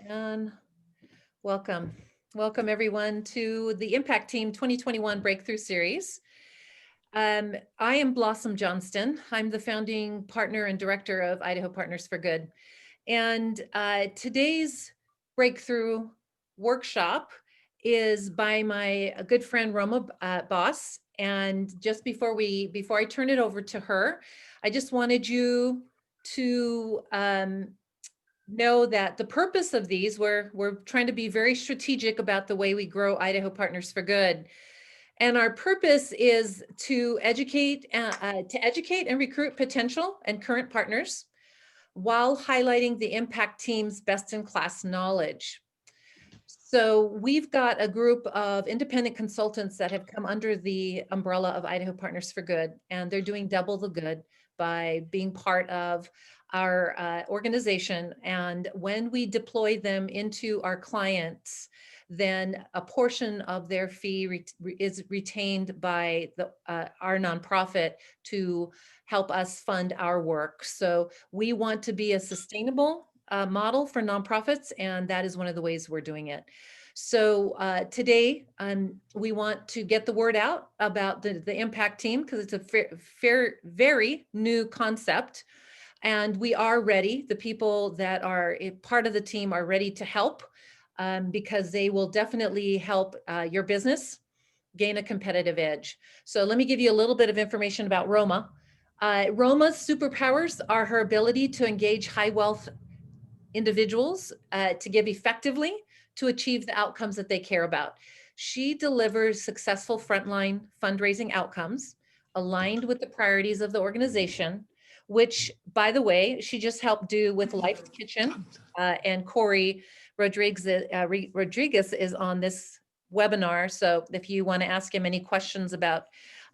And welcome. Welcome everyone to the Impact Team 2021 Breakthrough Series. I am Blossom Johnston. I'm the founding partner and director of Idaho Partners for Good. And today's breakthrough workshop is by my good friend Roma Bose. And just before I turn it over to her, I just wanted you to know that the purpose of these, we're trying to be very strategic about the way we grow Idaho Partners for Good. And our purpose is to educate and recruit potential and current partners while highlighting the impact team's best-in-class knowledge. So we've got a group of independent consultants that have come under the umbrella of Idaho Partners for Good, and they're doing double the good by being part of our organization. And when we deploy them into our clients, then a portion of their fee is retained by our nonprofit to help us fund our work. So we want to be a sustainable model for nonprofits, and that is one of the ways we're doing it. So today, we want to get the word out about the impact team because it's a very new concept. And we are ready. The people that are part of the team are ready to help because they will definitely help your business gain a competitive edge. So let me give you a little bit of information about Roma. Roma's superpowers are her ability to engage high wealth individuals to give effectively to achieve the outcomes that they care about. She delivers successful frontline fundraising outcomes aligned with the priorities of the organization, which, by the way, she just helped do with Life's Kitchen, and Corey Rodriguez is on this webinar. So if you want to ask him any questions about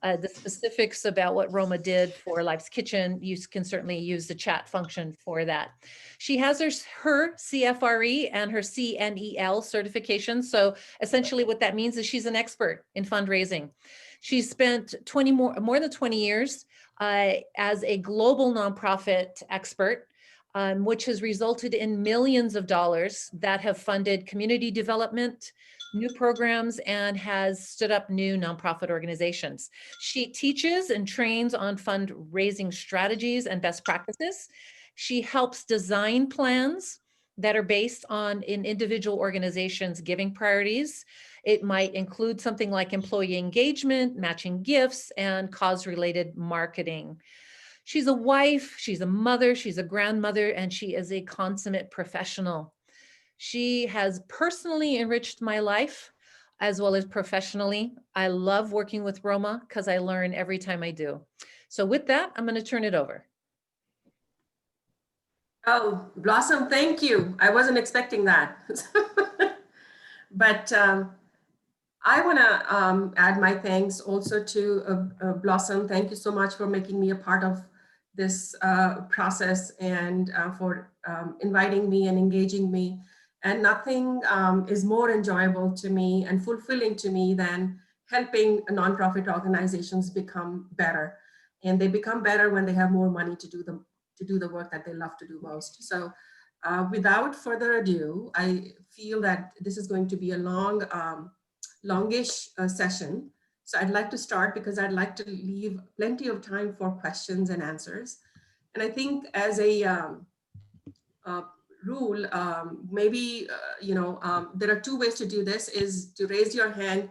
the specifics about what Roma did for Life's Kitchen, you can certainly use the chat function for that. She has her CFRE and her CNEL certification. So essentially what that means is she's an expert in fundraising. She's spent more than 20 years as a global nonprofit expert, which has resulted in millions of dollars that have funded community development, new programs, and has stood up new nonprofit organizations. She teaches and trains on fundraising strategies and best practices. She helps design plans that are based on an individual organization's giving priorities. It might include something like employee engagement, matching gifts, and cause-related marketing. She's a wife, she's a mother, she's a grandmother, and she is a consummate professional. She has personally enriched my life as well as professionally. I love working with Roma because I learn every time I do. So with that, I'm going to turn it over. Oh, Blossom, thank you. I wasn't expecting that. But I want to add my thanks also to Blossom. Thank you so much for making me a part of this process and for inviting me and engaging me. And nothing is more enjoyable to me and fulfilling to me than helping nonprofit organizations become better. And they become better when they have more money to do the work that they love to do most. So without further ado, I feel that this is going to be a longish session. So I'd like to start because I'd like to leave plenty of time for questions and answers. And I think as a rule, maybe, there are two ways to do this, is to raise your hand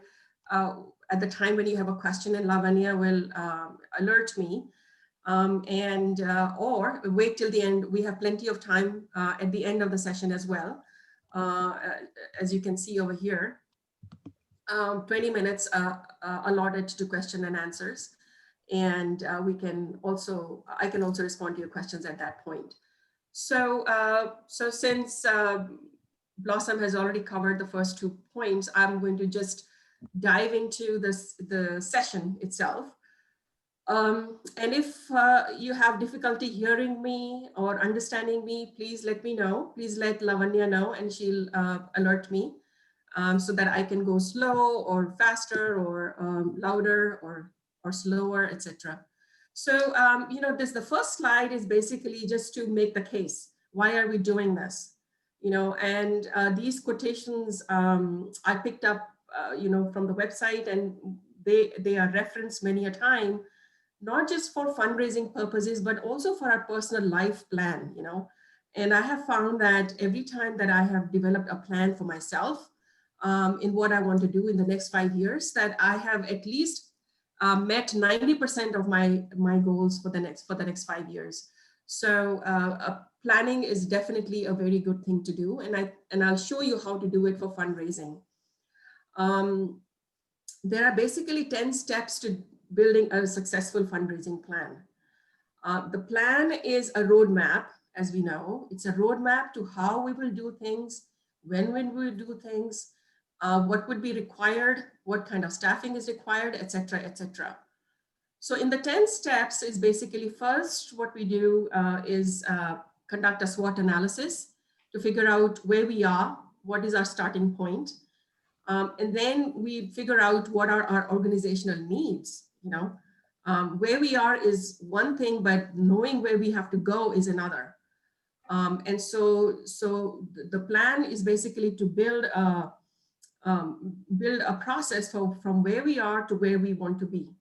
at the time when you have a question, and Lavanya will alert me. Or wait till the end. We have plenty of time at the end of the session as well. As you can see over here, 20 minutes allotted to question and answers. And I can also respond to your questions at that point. So, since Blossom has already covered the first 2 points, I'm going to just dive into the session itself. And if you have difficulty hearing me or understanding me, please let me know. Please let Lavanya know, and she'll alert me so that I can go slow or faster or louder or slower, etc. So, the first slide is basically just to make the case. Why are we doing this? And these quotations I picked up, from the website, and they are referenced many a time, not just for fundraising purposes, but also for our personal life plan. And I have found that every time that I have developed a plan for myself in what I want to do in the next 5 years, that I have at least met 90% of my goals for the next 5 years. So planning is definitely a very good thing to do, and I'll show you how to do it for fundraising. There are basically 10 steps to building a successful fundraising plan. The plan is a roadmap, as we know. It's a roadmap to how we will do things, when we will do things, what would be required, what kind of staffing is required, etc., etc. So in the 10 steps is basically, first, what we do is conduct a SWOT analysis to figure out where we are, what is our starting point. And then we figure out what are our organizational needs. Where we are is one thing, but knowing where we have to go is another. And so the plan is basically to build a process from where we are to where we want to be.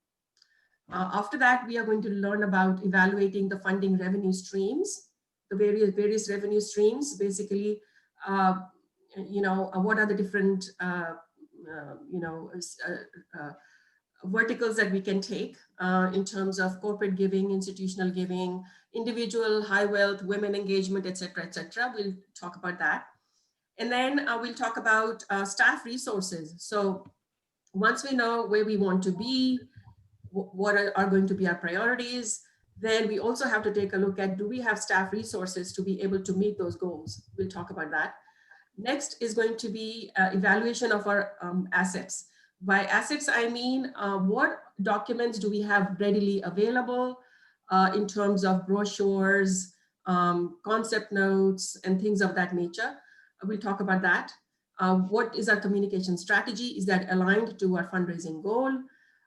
After that, we are going to learn about evaluating the funding revenue streams, the various revenue streams, basically, what are the different, verticals that we can take in terms of corporate giving, institutional giving, individual, high wealth, women engagement, etc., etc. We'll talk about that. And then we'll talk about staff resources. So once we know where we want to be, what are going to be our priorities, then we also have to take a look at, do we have staff resources to be able to meet those goals? We'll talk about that. Next is going to be evaluation of our assets. By assets, I mean, what documents do we have readily available in terms of brochures, concept notes, and things of that nature. We'll talk about that. What is our communication strategy? Is that aligned to our fundraising goal?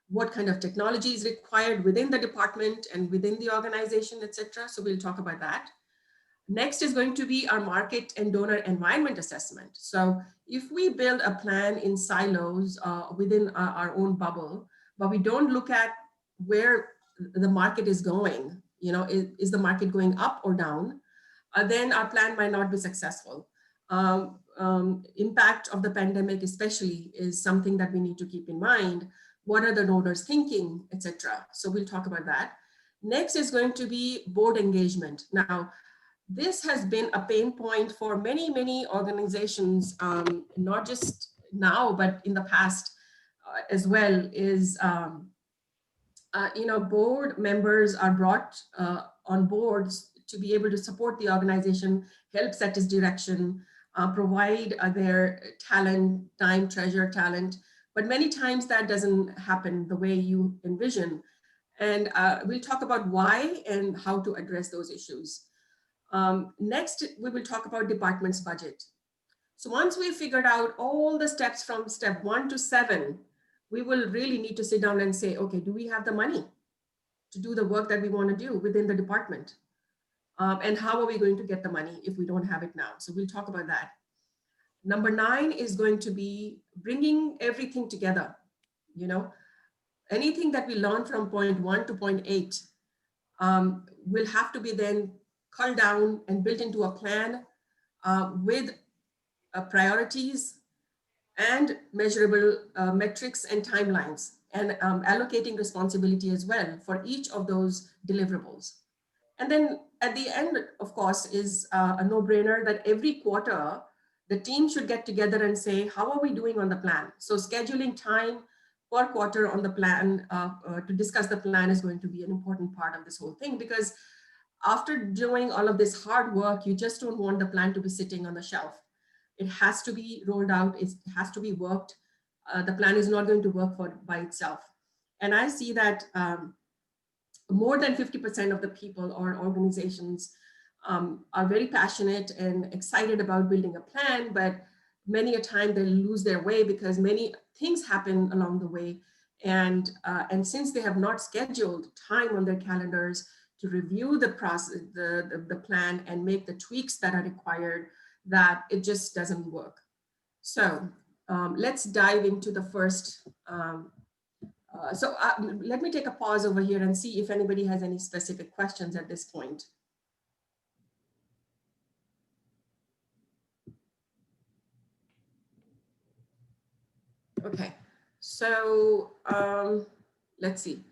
What kind of technology is required within the department and within the organization, etc. So we'll talk about that. Next is going to be our market and donor environment assessment. So if we build a plan in silos within our own bubble, but we don't look at where the market is going, is the market going up or down, then our plan might not be successful. Impact of the pandemic especially is something that we need to keep in mind. What are the donors thinking, etc. So we'll talk about that. Next is going to be board engagement. Now, this has been a pain point for many, many organizations, not just now, but in the past as well, is, board members are brought on boards to be able to support the organization, help set its direction, provide their talent, time, treasure, talent. But many times that doesn't happen the way you envision. And we'll talk about why and how to address those issues. Next, we will talk about department's budget. So once we figured out all the steps from step 1 to 7, we will really need to sit down and say, okay, do we have the money to do the work that we want to do within the department? And how are we going to get the money if we don't have it now? So we'll talk about that. Number 9 is going to be bringing everything together. Anything that we learn from point 1 to point 8 will have to be then culled down and built into a plan with priorities and measurable metrics and timelines, and allocating responsibility as well for each of those deliverables. And then at the end, of course, is a no-brainer that every quarter, the team should get together and say, how are we doing on the plan? So scheduling time per quarter on the plan to discuss the plan is going to be an important part of this whole thing, because after doing all of this hard work, you just don't want the plan to be sitting on the shelf. It has to be rolled out. It has to be worked. The plan is not going to work by itself. And I see that more than 50% of the people or organizations are very passionate and excited about building a plan, but many a time they lose their way because many things happen along the way. And since they have not scheduled time on their calendars to review the process, the plan, and make the tweaks that are required, that it just doesn't work. So let's dive into the first. Let me take a pause over here and see if anybody has any specific questions at this point. Okay, so let's see.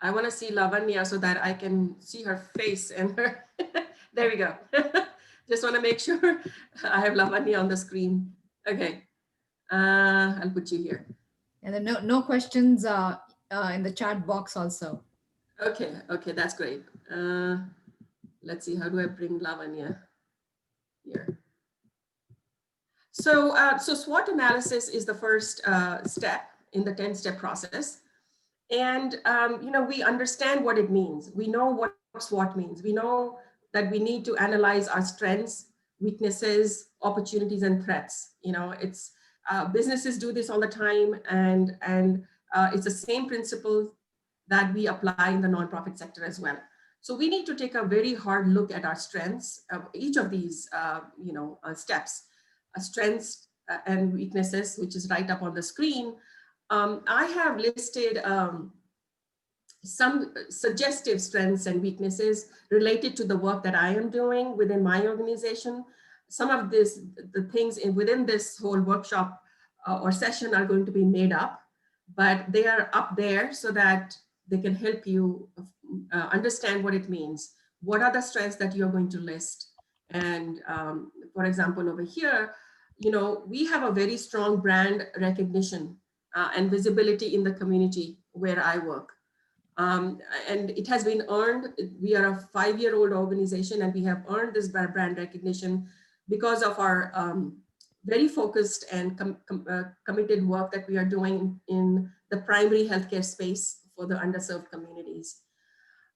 I want to see Lavanya so that I can see her face and her. There we go. Just want to make sure I have Lavanya on the screen. Okay, I'll put you here. And then no questions in the chat box also. Okay, okay, that's great. Let's see, how do I bring Lavanya here? So, so SWOT analysis is the first step in the 10-step process. And, we understand what it means. We know what SWOT means. We know that we need to analyze our strengths, weaknesses, opportunities, and threats. It's businesses do this all the time, and it's the same principle that we apply in the nonprofit sector as well. So we need to take a very hard look at our strengths of each of these, steps, strengths and weaknesses, which is right up on the screen. I have listed some suggestive strengths and weaknesses related to the work that I am doing within my organization. Some of the things within this whole workshop or session are going to be made up, but they are up there so that they can help you understand what it means. What are the strengths that you're going to list? And for example, over here, we have a very strong brand recognition and visibility in the community where I work. And it has been earned. We are a 5-year-old organization, and we have earned this brand recognition because of our very focused and committed work that we are doing in the primary healthcare space for the underserved communities.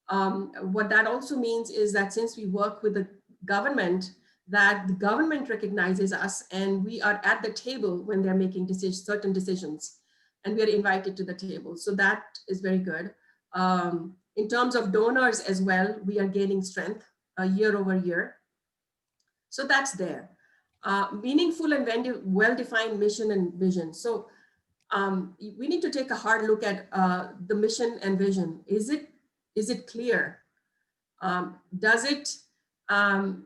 What that also means is that since we work with the government, that the government recognizes us and we are at the table when they're making certain decisions, and we are invited to the table. So that is very good. In terms of donors as well, we are gaining strength year over year. So that's there. Meaningful and well-defined mission and vision. So we need to take a hard look at the mission and vision. Is it clear? Does it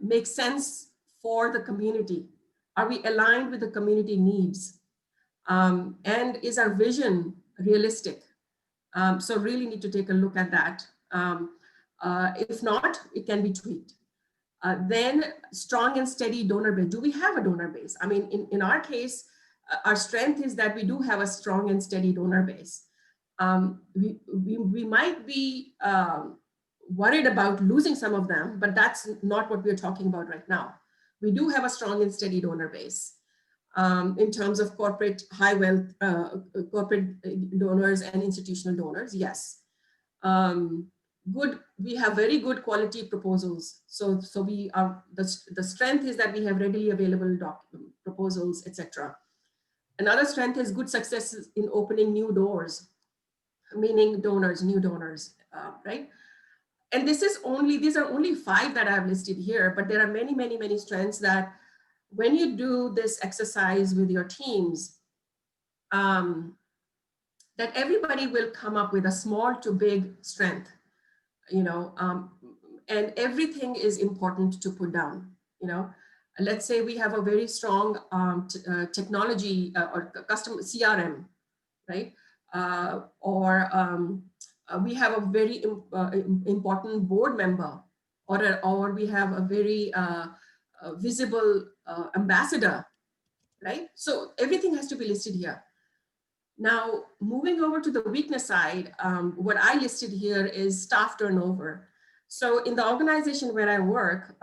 make sense for the community? Are we aligned with the community needs? And is our vision realistic? So really need to take a look at that. If not, it can be tweaked. Then strong and steady donor base. Do we have a donor base? I mean, in our case, our strength is that we do have a strong and steady donor base. We might be worried about losing some of them, but that's not what we're talking about right now. We do have a strong and steady donor base. In terms of corporate high wealth, corporate donors and institutional donors, yes. We have very good quality proposals. So we are, the strength is that we have readily available proposals, etc. Another strength is good successes in opening new doors, meaning donors, new donors, right? And these are only 5 that I've listed here, but there are many, many, many strengths that when you do this exercise with your teams, that everybody will come up with a small to big strength, and everything is important to put down, Let's say we have a very strong technology or customer CRM, right? We have a very important board member, or we have a very visible ambassador, right? So everything has to be listed here. Now, moving over to the weakness side, what I listed here is staff turnover. So in the organization where I work,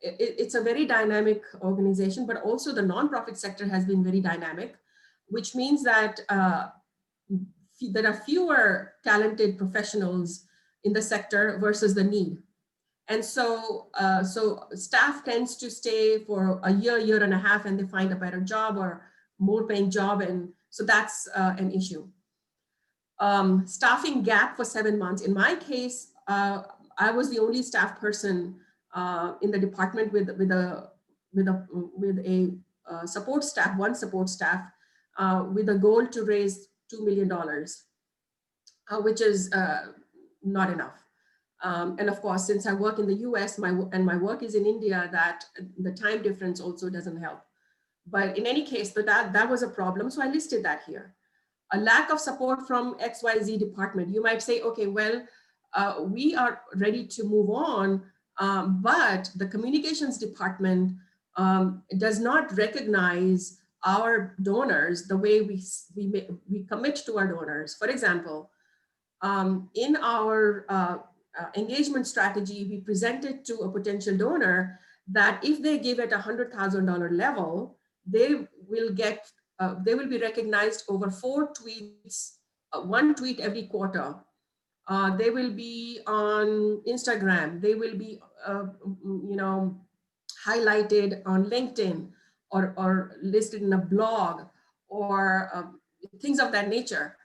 it's a very dynamic organization, but also the nonprofit sector has been very dynamic, which means that there are fewer talented professionals in the sector versus the need. And so, staff tends to stay for a year and a half, and they find a better job or more paying job. And so that's an issue. Staffing gap for 7 months. In my case, I was the only staff person in the department with a support staff, one support staff, with a goal to raise $2 million, which is not enough. And of course, since I work in the US, my work is in India, that the time difference also doesn't help. But in any case, that was a problem. So I listed that here. A lack of support from XYZ department. You might say, okay, well, we are ready to move on, but the communications department does not recognize our donors the way we commit to our donors. For example, in our engagement strategy, we presented to a potential donor that if they give at $100,000 level, they will be recognized over 4 tweets, 1 tweet every quarter. They will be on Instagram. They will be, highlighted on LinkedIn or listed in a blog or things of that nature.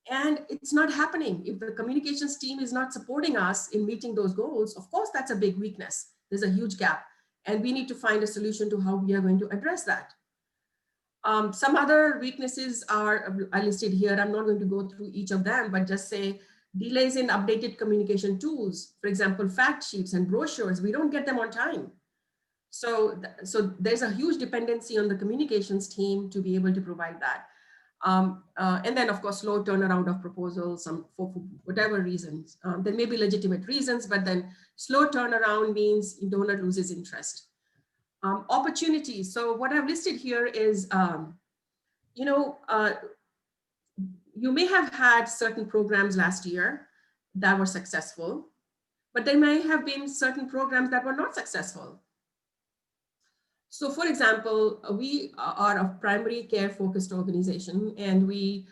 And it's not happening. If the communications team is not supporting us in meeting those goals, of course, that's a big weakness. There's a huge gap. And we need to find a solution to how we are going to address that. Some other weaknesses are listed here. I'm not going to go through each of them, but just say delays in updated communication tools. For example, fact sheets and brochures, we don't get them on time. So there's a huge dependency on the communications team to be able to provide that. And then, of course, slow turnaround of proposals for whatever reasons. There may be legitimate reasons, but then slow turnaround means donor loses interest. Opportunities. So what I've listed here is, you may have had certain programs last year that were successful, but there may have been certain programs that were not successful. So for example, we are a primary care focused organization, and we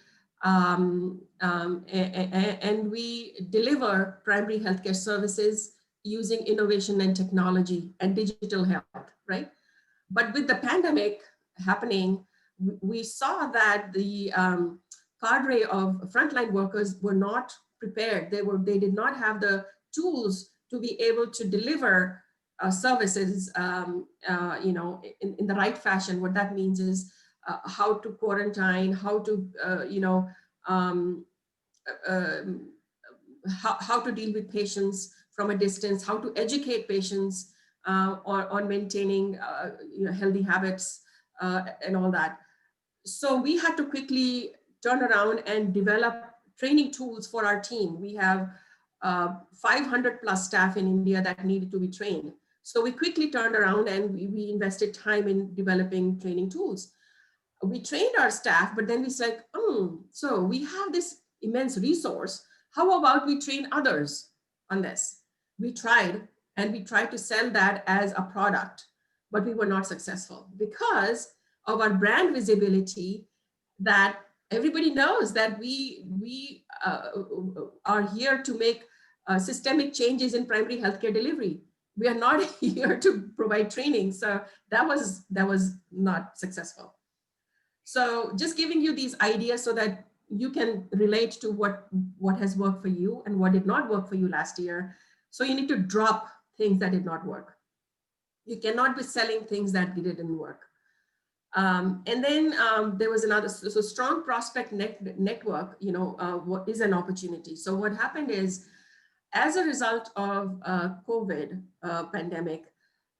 deliver primary healthcare services using innovation and technology and digital health, right? But with the pandemic happening, we saw that the cadre of frontline workers were not prepared. They did not have the tools to be able to deliver services, in the right fashion. What that means is how to quarantine, how to, how to deal with patients from a distance, how to educate patients on maintaining healthy habits and all that. So we had to quickly turn around and develop training tools for our team. We have 500 plus staff in India that needed to be trained. So we quickly turned around and we invested time in developing training tools. We trained our staff, but then we said, so we have this immense resource. How about we train others on this? We tried, and we tried to sell that as a product, but we were not successful because of our brand visibility, that everybody knows that we are here to make systemic changes in primary healthcare delivery. We are not here to provide training. So that was not successful. So just giving you these ideas so that you can relate to what has worked for you and what did not work for you last year. So you need to drop things that did not work. You cannot be selling things that didn't work. And then there was another, so strong prospect network, what is an opportunity. So what happened is, as a result of COVID pandemic,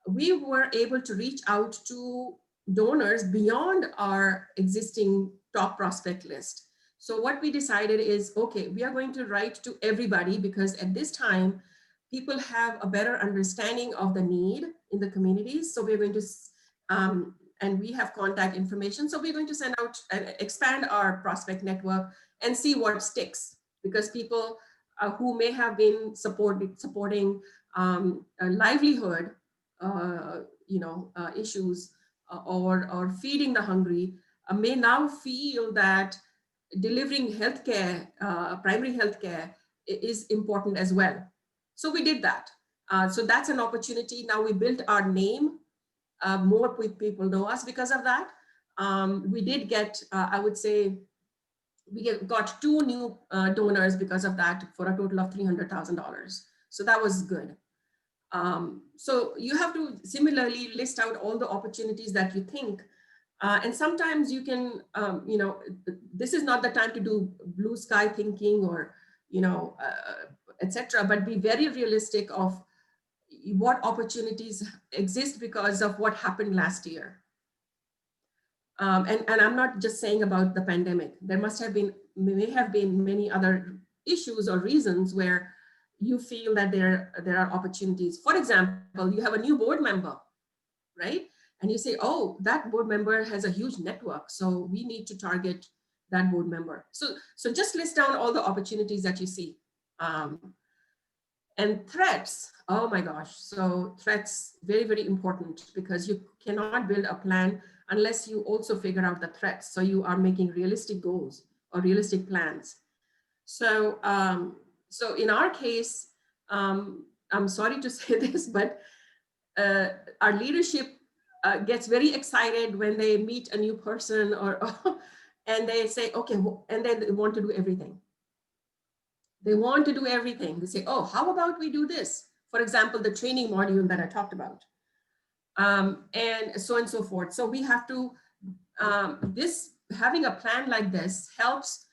we were able to reach out to donors beyond our existing top prospect list. So what we decided is, okay, we are going to write to everybody, because at this time, people have a better understanding of the need in the communities. So we're going to, and we have contact information. So we're going to send out, expand our prospect network and see what sticks, because people who may have been supporting livelihood, issues or feeding the hungry may now feel that delivering healthcare, primary healthcare is important as well. So we did that. So that's an opportunity. Now we built our name. More people know us because of that. We did get, I would say, we got 2 new donors because of that, for a total of $300,000. So that was good. So you have to similarly list out all the opportunities that you think. And sometimes you can, this is not the time to do blue sky thinking or, etc. But be very realistic of what opportunities exist because of what happened last year. And I'm not just saying about the pandemic. There may have been many other issues or reasons where you feel that there are opportunities. For example, you have a new board member, right? And you say, oh, that board member has a huge network, so we need to target that board member. So just list down all the opportunities that you see. And threats, oh my gosh. So threats, very, very important, because you cannot build a plan unless you also figure out the threats. So you are making realistic goals or realistic plans. So, so in our case, I'm sorry to say this, but our leadership gets very excited when they meet a new person and they say, okay, and then they want to do everything. They want to do everything. They say, oh, how about we do this? For example, the training module that I talked about, and so on and so forth. So we have to, having a plan like this helps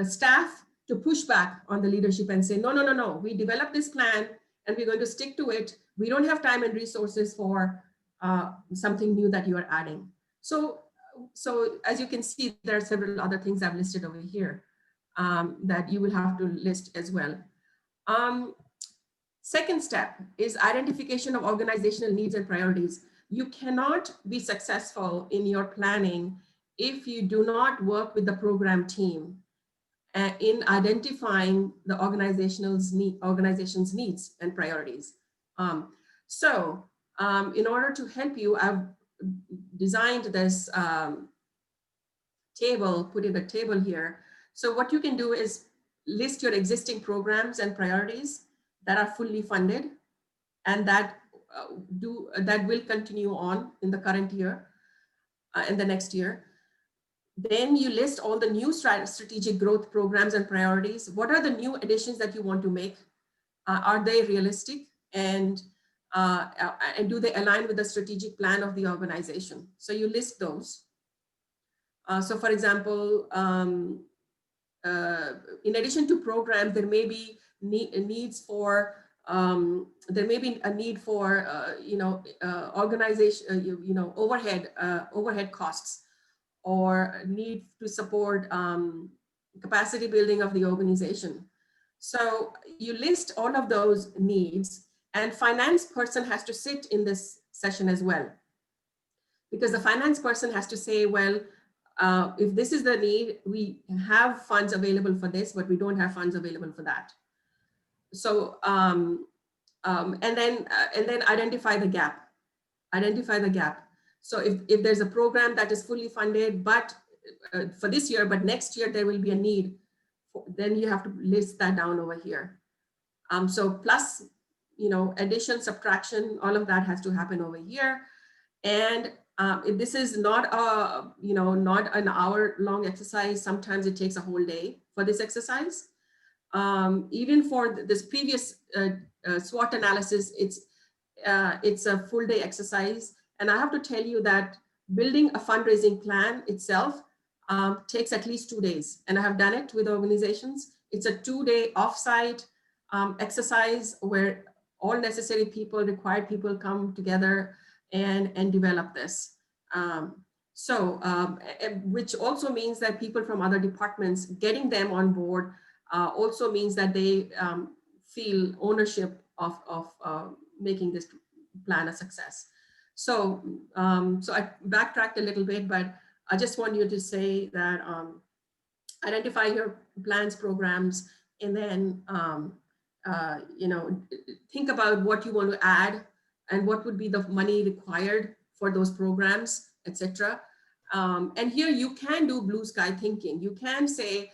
staff to push back on the leadership and say, no, we developed this plan and we're going to stick to it. We don't have time and resources for something new that you are adding. So as you can see, there are several other things I've listed over here that you will have to list as well. Second step is identification of organizational needs and priorities. You cannot be successful in your planning if you do not work with the program team in identifying the organization's needs and priorities. In order to help you, I've designed this table, put in a table here. So what you can do is list your existing programs and priorities that are fully funded and that will continue on in the current year and the next year. Then you list all the new strategic growth programs and priorities. What are the new additions that you want to make? Are they realistic? And do they align with the strategic plan of the organization? So you list those. So for example, in addition to programs, there may be needs for, there may be a need for, organization, overhead costs, or need to support capacity building of the organization. So you list all of those needs, and finance person has to sit in this session as well. Because the finance person has to say, well, if this is the need, we have funds available for this, but we don't have funds available for that. So, and then identify the gap. Identify the gap. So if there's a program that is fully funded, but for this year, but next year there will be a need, then you have to list that down over here. So plus, addition, subtraction, all of that has to happen over here. And if this is not not an hour-long exercise, sometimes it takes a whole day for this exercise. Even for this previous SWOT analysis, it's a full-day exercise. And I have to tell you that building a fundraising plan itself takes at least 2 days. And I have done it with organizations. It's a 2-day offsite exercise where all necessary people, required people come together and develop this. Which also means that people from other departments, getting them on board also means that they feel ownership of making this plan a success. So, so I backtracked a little bit, but I just want you to say that identify your plans, programs, and then think about what you want to add and what would be the money required for those programs, etc. And here you can do blue sky thinking. You can say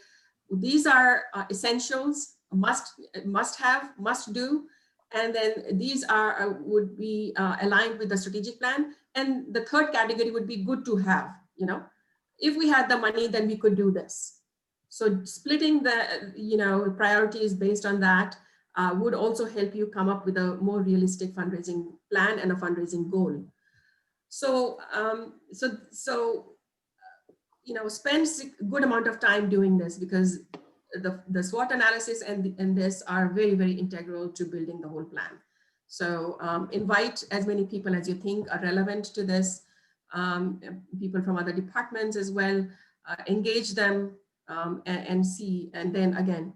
these are essentials, must have, must do. And then these would be aligned with the strategic plan. And the third category would be good to have, if we had the money, then we could do this. So splitting the priorities based on that would also help you come up with a more realistic fundraising plan and a fundraising goal. So spend a good amount of time doing this, because the SWOT analysis and this are very, very integral to building the whole plan. So invite as many people as you think are relevant to this, people from other departments as well, engage them and see, and then again,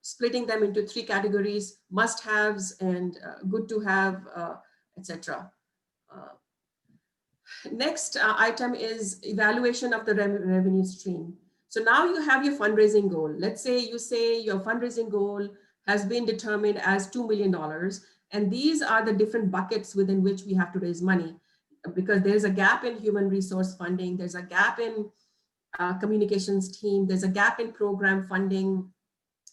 splitting them into 3 categories: must-haves and good to have, etc. Next item is evaluation of the revenue stream. So now you have your fundraising goal. Let's say your fundraising goal has been determined as $2 million. And these are the different buckets within which we have to raise money, because there's a gap in human resource funding. There's a gap in communications team. There's a gap in program funding,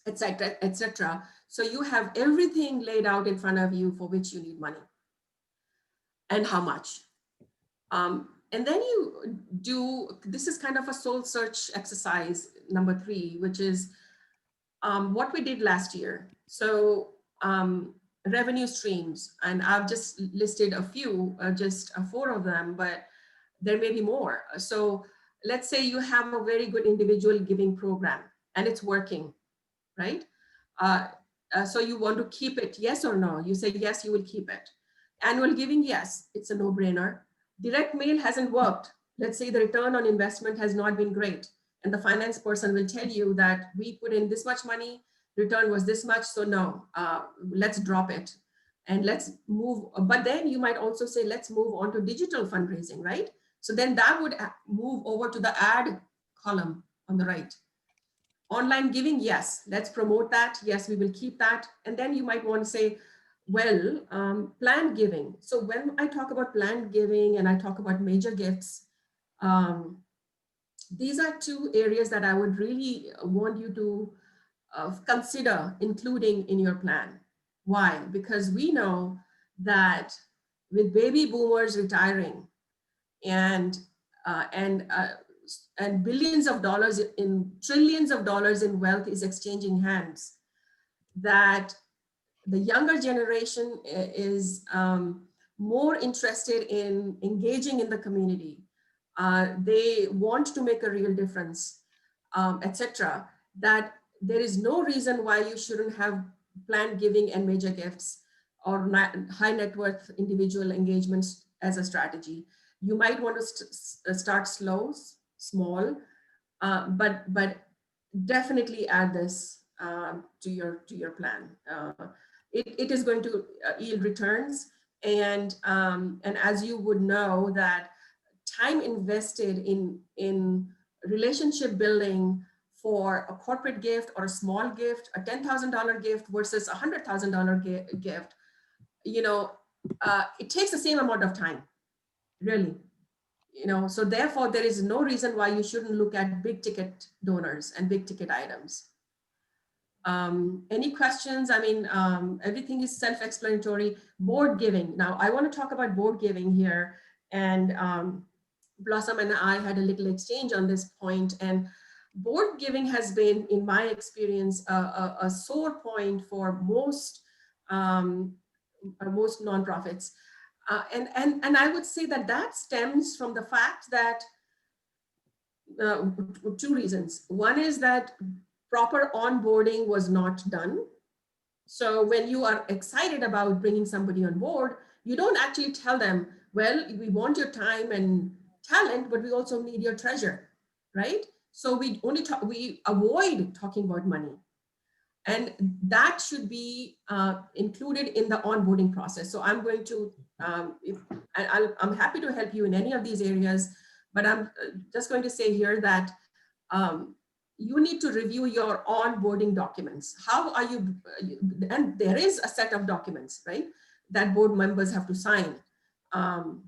etc., etc. So you have everything laid out in front of you for which you need money and how much. And then you do, this is kind of a soul search exercise, number 3, which is what we did last year. So revenue streams, and I've just listed a few, just 4 of them, but there may be more. So let's say you have a very good individual giving program and it's working, right? So you want to keep it, yes or no? You say, yes, you will keep it. Annual giving, yes, it's a no-brainer. Direct mail hasn't worked. Let's say the return on investment has not been great. And the finance person will tell you that we put in this much money, return was this much, so no, let's drop it. And let's move, but then you might also say, let's move on to digital fundraising, right? So then that would move over to the ad column on the right. Online giving, yes, let's promote that. Yes, we will keep that. And then you might want to say, well, planned giving. So when I talk about planned giving and I talk about major gifts, these are 2 areas that I would really want you to consider including in your plan. Why? Because we know that with baby boomers retiring and billions of dollars in trillions of dollars in wealth is exchanging hands, that the younger generation is more interested in engaging in the community. They want to make a real difference, etc. That there is no reason why you shouldn't have planned giving and major gifts or high net worth individual engagements as a strategy. You might want to start small, but definitely add this to your plan. It is going to yield returns, and as you would know, that time invested in relationship building for a corporate gift or a small gift, a $10,000 gift versus a $100,000 gift, it takes the same amount of time, really. So therefore there is no reason why you shouldn't look at big ticket donors and big ticket items. Any questions? I mean, everything is self-explanatory. Board giving. Now, I want to talk about board giving here. And Blossom and I had a little exchange on this point. And board giving has been, in my experience, a sore point for most nonprofits. And I would say that stems from the fact that 2 reasons. One is that proper onboarding was not done. So when you are excited about bringing somebody on board, you don't actually tell them, well, we want your time and talent, but we also need your treasure, right? So we avoid talking about money. And that should be included in the onboarding process. So I'm going to, I'm happy to help you in any of these areas, but I'm just going to say here that you need to review your onboarding documents. How are you, and there is a set of documents, right, that board members have to sign. And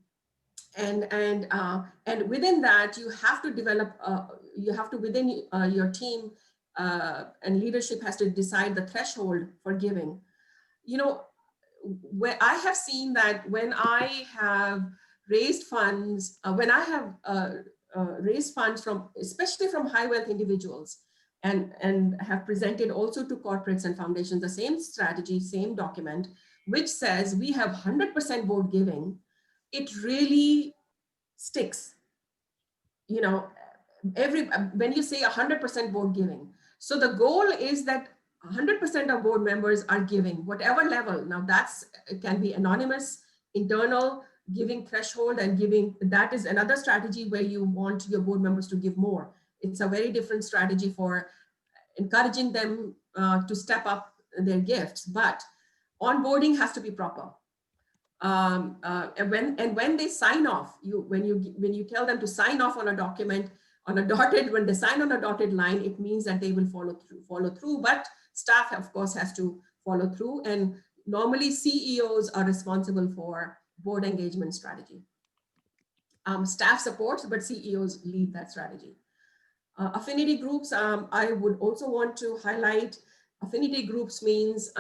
within that, you have to develop, within your team, and leadership has to decide the threshold for giving. Where I have seen that when I have raised funds, raised funds from, especially from high wealth individuals, and have presented also to corporates and foundations the same strategy, same document, which says we have 100% board giving, it really sticks. You know, when you say 100% board giving, so the goal is that 100% of board members are giving, whatever level. Now that's, it can be anonymous, internal, giving threshold and giving, that is another strategy where you want your board members to give more. It's a very different strategy for encouraging them to step up their gifts, but onboarding has to be proper. And when they sign off, when you tell them to sign off on a document on a dotted, when they sign on a dotted line, it means that they will follow through. But staff, of course, has to follow through. And normally CEOs are responsible for board engagement strategy. Staff supports, but CEOs lead that strategy. Affinity groups, I would also want to highlight. Affinity groups means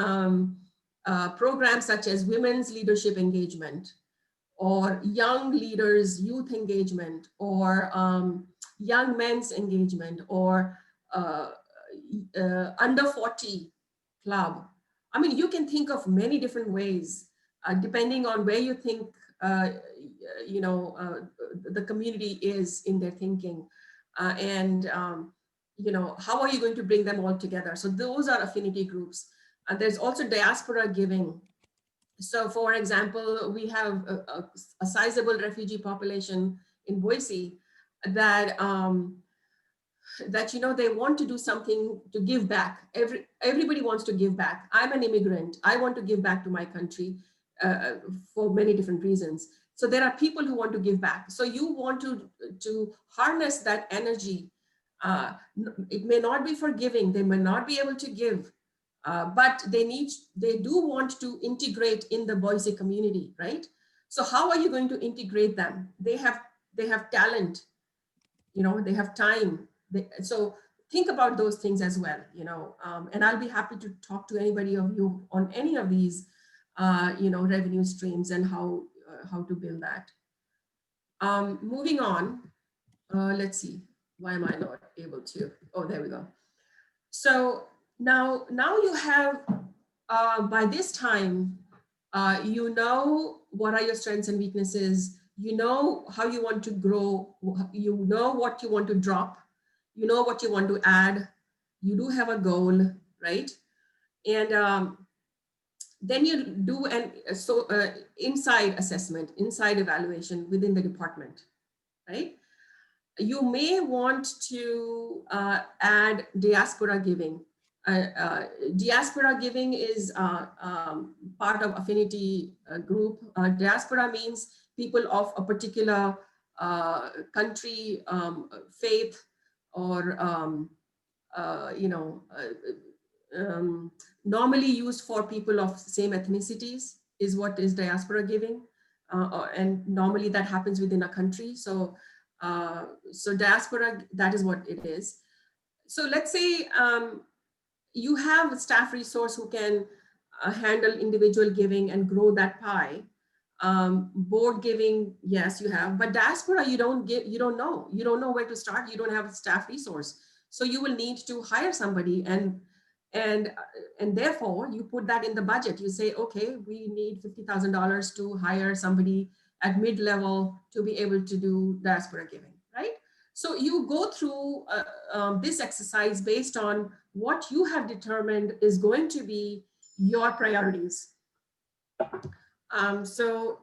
programs such as women's leadership engagement, or young leaders youth engagement, or young men's engagement, or under 40 club. I mean, you can think of many different ways depending on where you think the community is in their thinking, how are you going to bring them all together? So those are affinity groups. And there's also diaspora giving. So for example, we have a sizable refugee population in Boise that they want to do something to give back. Everybody wants to give back. I'm an immigrant. I want to give back to my country for many different reasons. So there are people who want to give back. So you want to harness that energy. It may not be for giving. They may not be able to give. But they do want to integrate in the Boise community, right? So how are you going to integrate them? They have talent, they have time. So think about those things as well, and I'll be happy to talk to anybody of you on any of these, revenue streams and how to build that. Moving on, let's see, why am I not able to? Oh, there we go. So now you have, by this time, what are your strengths and weaknesses, how you want to grow, what you want to drop, what you want to add, you do have a goal, right? And then you do inside assessment, inside evaluation within the department, right? You may want to add diaspora giving. Diaspora giving is part of affinity group. Diaspora means people of a particular country, faith, or normally used for people of same ethnicities is what is diaspora giving, and normally that happens within a country. So diaspora, that is what it is. So let's say you have a staff resource who can handle individual giving and grow that pie. Board giving, yes, you have, but diaspora, you don't know where to start. You don't have a staff resource. So you will need to hire somebody, and therefore you put that in the budget. You say, okay, we need $50,000 to hire somebody at mid-level to be able to do diaspora giving, right? So you go through this exercise based on what you have determined is going to be your priorities. So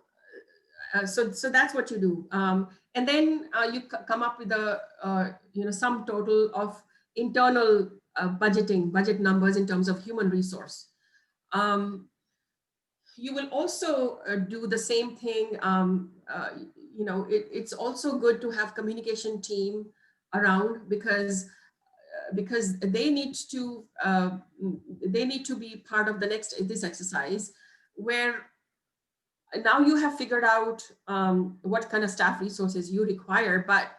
that's what you do. And then you come up with a sum total of internal budget numbers in terms of human resource. You will also do the same thing. It's also good to have communication team around, because they need to be part of this exercise, where now you have figured out what kind of staff resources you require, but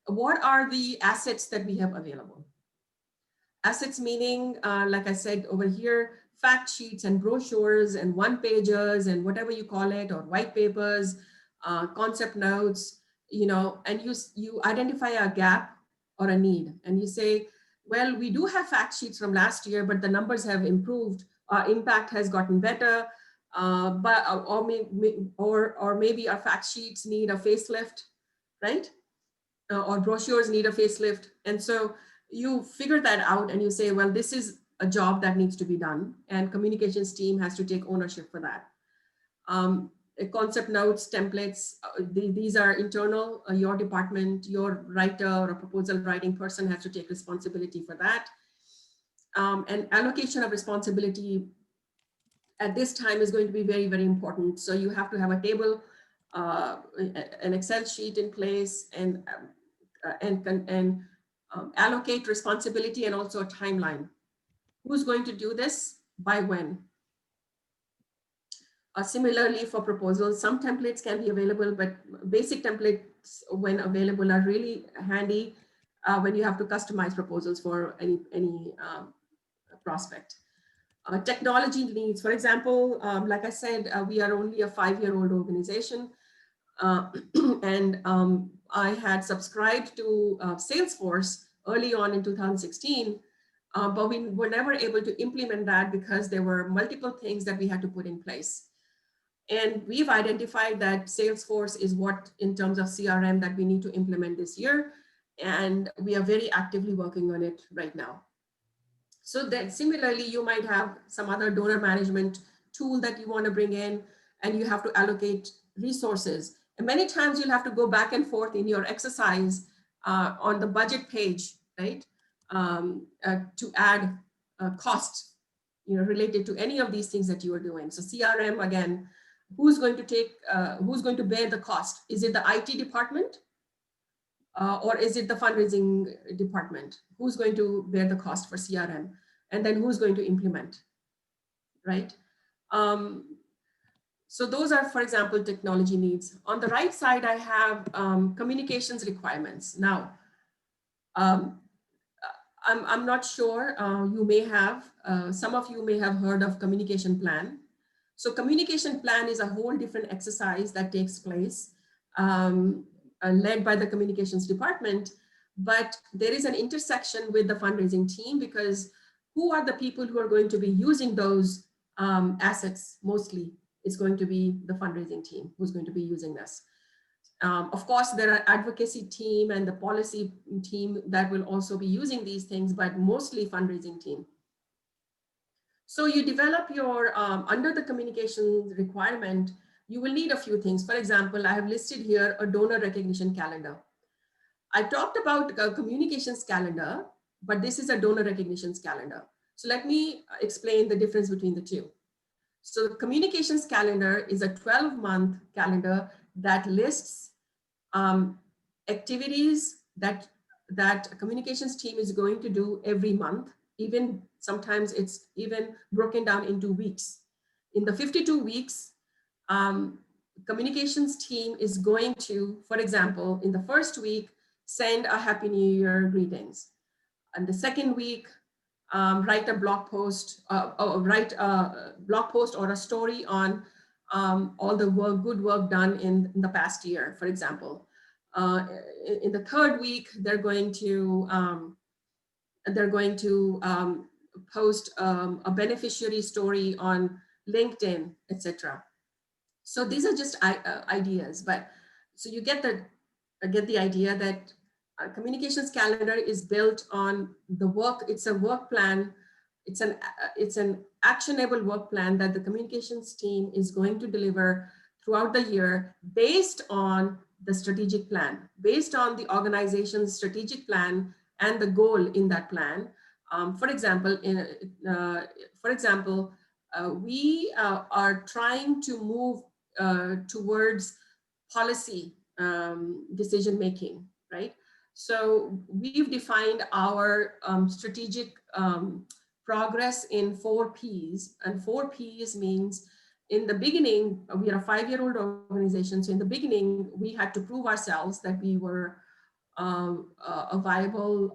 what are the assets that we have available? Assets meaning, like I said over here, fact sheets and brochures and one-pagers and whatever you call it, or white papers, concept notes, and you identify a gap or a need, and you say, well, we do have fact sheets from last year, but the numbers have improved. Impact has gotten better, or maybe our fact sheets need a facelift, right? Or brochures need a facelift. And so you figure that out and you say, well, this is a job that needs to be done, and communications team has to take ownership for that. Concept notes, templates, these are internal. Your department, your writer or a proposal writing person has to take responsibility for that. And allocation of responsibility at this time is going to be very, very important. So you have to have a table, an Excel sheet in place, and allocate responsibility and also a timeline. Who's going to do this by when? Similarly, for proposals, some templates can be available, but basic templates, when available, are really handy when you have to customize proposals for any prospect. Technology needs, for example, like I said, we are only a 5-year-old organization, and I had subscribed to Salesforce early on in 2016, but we were never able to implement that because there were multiple things that we had to put in place. And we've identified that Salesforce is what, in terms of CRM, that we need to implement this year. And we are very actively working on it right now. So that similarly, you might have some other donor management tool that you want to bring in, and you have to allocate resources. And many times you'll have to go back and forth in your exercise on the budget page, right? To add costs, related to any of these things that you are doing. So CRM, again, who's going to bear the cost? Is it the IT department? Or is it the fundraising department? Who's going to bear the cost for CRM? And then who's going to implement, right? So those are, for example, technology needs. On the right side, I have communications requirements. Now, I'm not sure, you may have, some of you may have heard of communication plan. So communication plan is a whole different exercise that takes place, led by the communications department, but there is an intersection with the fundraising team, because who are the people who are going to be using those assets? Mostly it's going to be the fundraising team who's going to be using this. Of course, there are advocacy team and the policy team that will also be using these things, but mostly fundraising team. So you develop your, under the communication requirement, you will need a few things. For example, I have listed here a donor recognition calendar. I talked about a communications calendar, but this is a donor recognitions calendar. So let me explain the difference between the two. So the communications calendar is a 12-month calendar that lists activities that a communications team is going to do every month. Even sometimes it's even broken down into weeks. In the 52 weeks, communications team is going to, for example, in the first week, send a Happy New Year greetings. And the second week, write a blog post, blog post or a story on all the good work done in the past year, for example. In the third week, they're going to post a beneficiary story on LinkedIn, etc. So these are just ideas, but so you get the idea that a communications calendar is built on the work. It's a work plan. It's an actionable work plan that the communications team is going to deliver throughout the year based on the strategic plan, based on the organization's strategic plan and the goal in that plan. For example, we are trying to move towards policy decision making, right? So we've defined our strategic progress in 4 Ps, and 4 Ps means in the beginning, we are a 5-year-old organization. So in the beginning, we had to prove ourselves that we were a viable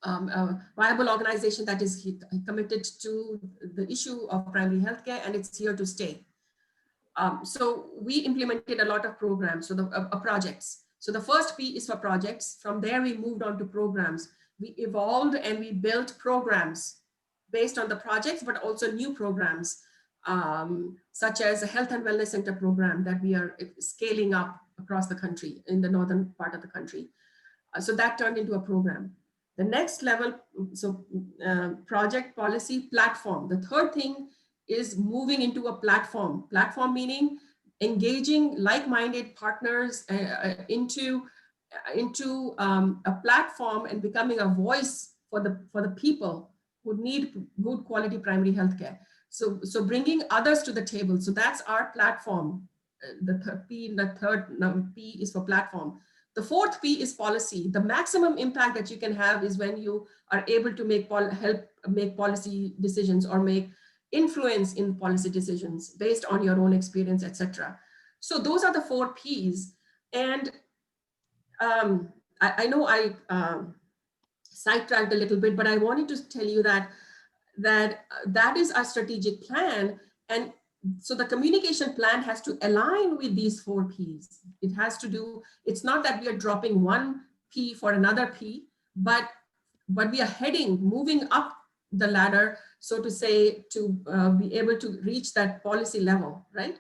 a viable organization that is committed to the issue of primary healthcare, and it's here to stay. So we implemented a lot of programs, so projects. So the first P is for projects. From there, we moved on to programs. We evolved and we built programs based on the projects, but also new programs, such as a health and wellness center program that we are scaling up across the country, in the northern part of the country. So that turned into a program. The next level, so project, policy, platform. The third thing is moving into a platform. Platform meaning engaging like-minded partners into a platform and becoming a voice for the people who need good quality primary healthcare. So bringing others to the table. So that's our platform. The third P is for platform. The fourth P is policy. The maximum impact that you can have is when you are able to help make policy decisions or make influence in policy decisions based on your own experience, etc. So those are the four Ps. And I know I sidetracked a little bit, but I wanted to tell you that is our strategic plan. And so the communication plan has to align with these four Ps. It has to do, it's not that we are dropping one P for another P, but we are moving up the ladder, so to say, to be able to reach that policy level, right?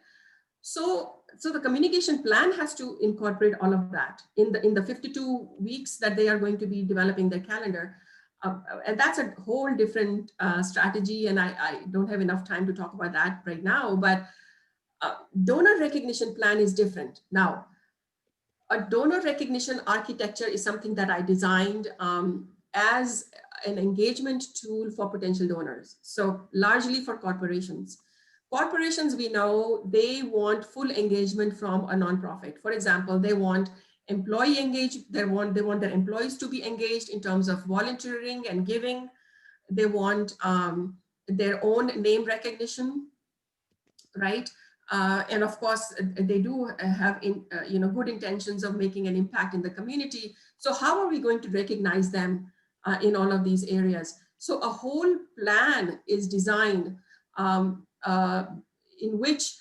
So the communication plan has to incorporate all of that in the 52 weeks that they are going to be developing their calendar. And that's a whole different strategy, and I don't have enough time to talk about that right now, but donor recognition plan is different. Now, a donor recognition architecture is something that I designed as an engagement tool for potential donors. So largely for corporations. Corporations, we know, they want full engagement from a nonprofit. For example, they want employee engaged, they want their employees to be engaged in terms of volunteering and giving. They want their own name recognition, right? And of course, they do have good intentions of making an impact in the community. So how are we going to recognize them in all of these areas? So a whole plan is designed in which,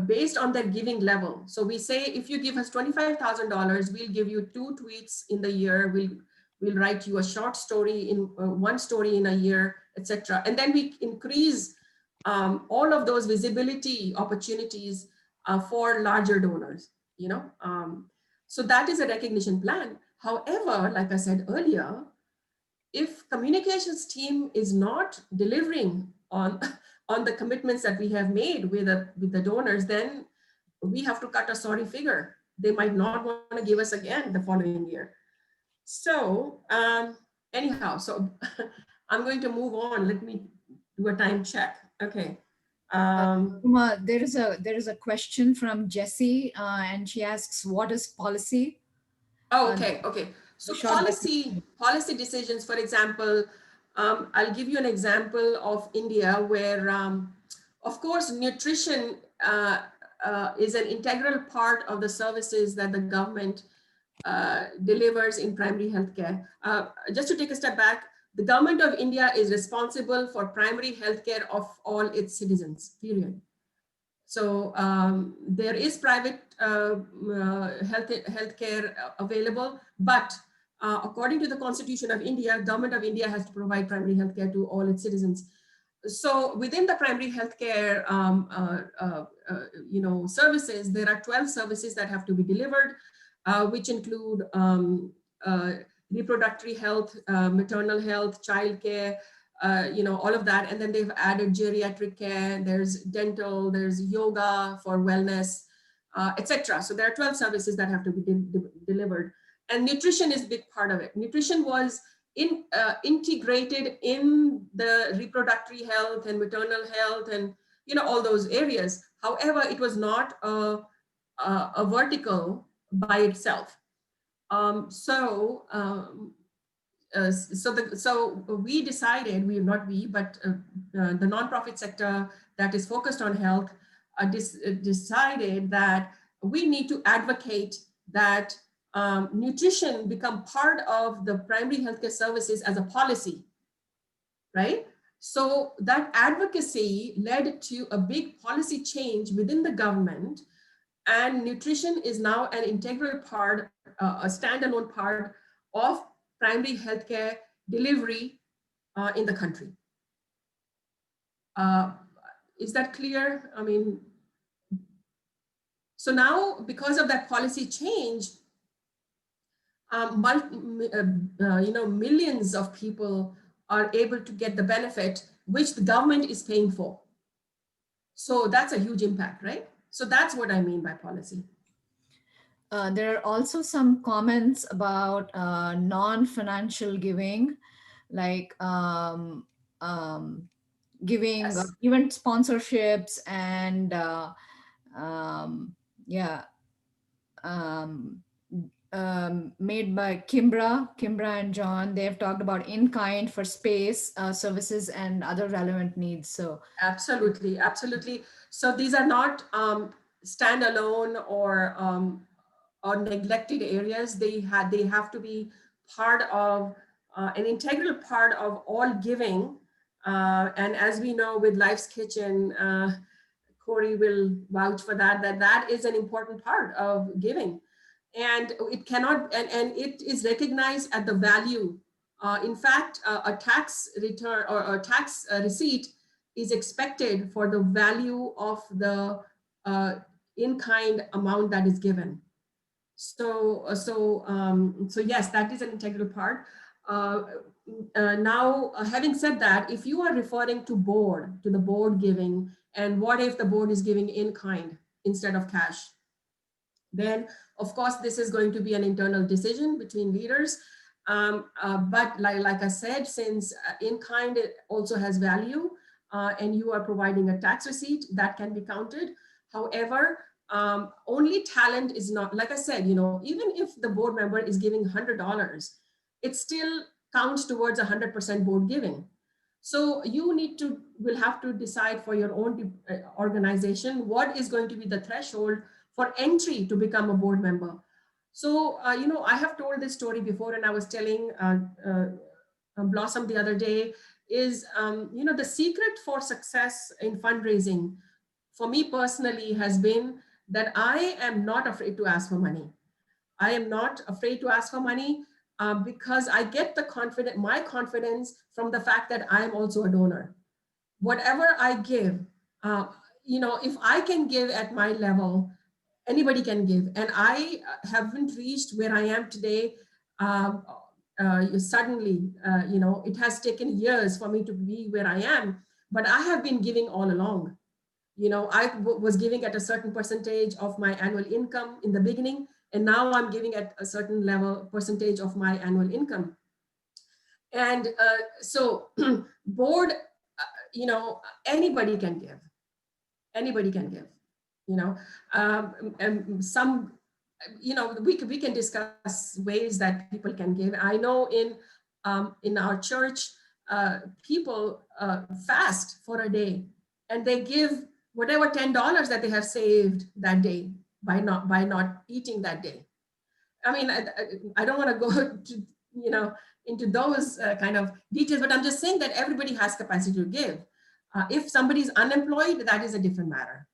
based on their giving level. So we say, if you give us $25,000, we'll give you 2 tweets in the year. We'll write you a short story in 1 story in a year, etc. And then we increase all of those visibility opportunities for larger donors, so that is a recognition plan. However, like I said earlier, if communications team is not delivering on the commitments that we have made with the donors, then we have to cut a sorry figure. They might not want to give us again the following year. So anyhow, so I'm going to move on. Let me do a time check. Okay. There is a question from Jessie, and she asks, what is policy? Oh, okay. So policy decisions, for example, I'll give you an example of India where, of course, nutrition is an integral part of the services that the government delivers in primary healthcare. Just to take a step back, the government of India is responsible for primary healthcare of all its citizens, period. So there is private healthcare available, but according to the Constitution of India, government of India has to provide primary healthcare to all its citizens. So within the primary healthcare services, there are 12 services that have to be delivered, which include reproductive health, maternal health, child care, all of that. And then they've added geriatric care, there's dental, there's yoga for wellness, etc. So there are 12 services that have to be delivered. And nutrition is a big part of it. Nutrition was integrated in the reproductive health and maternal health and all those areas. However, it was not a vertical by itself. So we decided, but the nonprofit sector that is focused on health decided that we need to advocate that nutrition become part of the primary healthcare services as a policy, right? So that advocacy led to a big policy change within the government And nutrition is now an integral part, a standalone part of primary healthcare delivery in the country. Is that clear? I mean, so now because of that policy change, millions of people are able to get the benefit which the government is paying for. So that's a huge impact, right? So that's what I mean by policy. There are also some comments about non-financial giving, like giving Yes. event sponsorships and yeah, um, made by Kimbra and John. They've talked about in-kind for space, services, and other relevant needs. So Absolutely, absolutely. So these are not standalone or neglected areas. They have to be part of an integral part of all giving. And as we know with Life's Kitchen, Corey will vouch for that, that is an important part of giving. And it cannot, and it is recognized at the value. In fact, a tax return or a tax receipt is expected for the value of the in-kind amount that is given. So yes, that is an integral part. Now, having said that, if you are referring to the board giving, and what if the board is giving in kind instead of cash? Then, of course, this is going to be an internal decision between leaders. But like I said, since in kind it also has value, and you are providing a tax receipt, that can be counted. However, only talent is not, like I said, even if the board member is giving $100, it still counts towards 100% board giving. So you will have to decide for your own organization what is going to be the threshold for entry to become a board member. So, I have told this story before, and I was telling Blossom the other day, is, the secret for success in fundraising for me personally has been that I am not afraid to ask for money. I am not afraid to ask for money because I get my confidence from the fact that I am also a donor. Whatever I give, if I can give at my level, anybody can give. And I haven't reached where I am today. Suddenly, it has taken years for me to be where I am, but I have been giving all along. I was giving at a certain percentage of my annual income in the beginning, and now I'm giving at a certain level percentage of my annual income. And so board, anybody can give. Anybody can give, and some, we can discuss ways that people can give. I know in our church, people fast for a day, and they give whatever $10 that they have saved that day by not eating that day. I mean, I don't want to go to, into those kind of details, but I'm just saying that everybody has capacity to give. If somebody is unemployed, that is a different matter,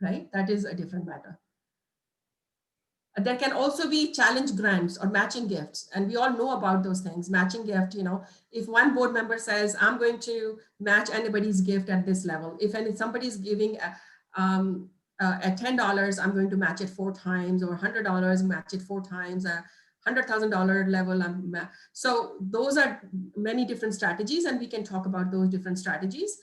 right? That is a different matter. There can also be challenge grants or matching gifts. And we all know about those things. Matching gift, if one board member says, I'm going to match anybody's gift at this level. If somebody's giving at $10, I'm going to match it 4 times, or $100, match it 4 times, $100,000 level. So those are many different strategies, and we can talk about those different strategies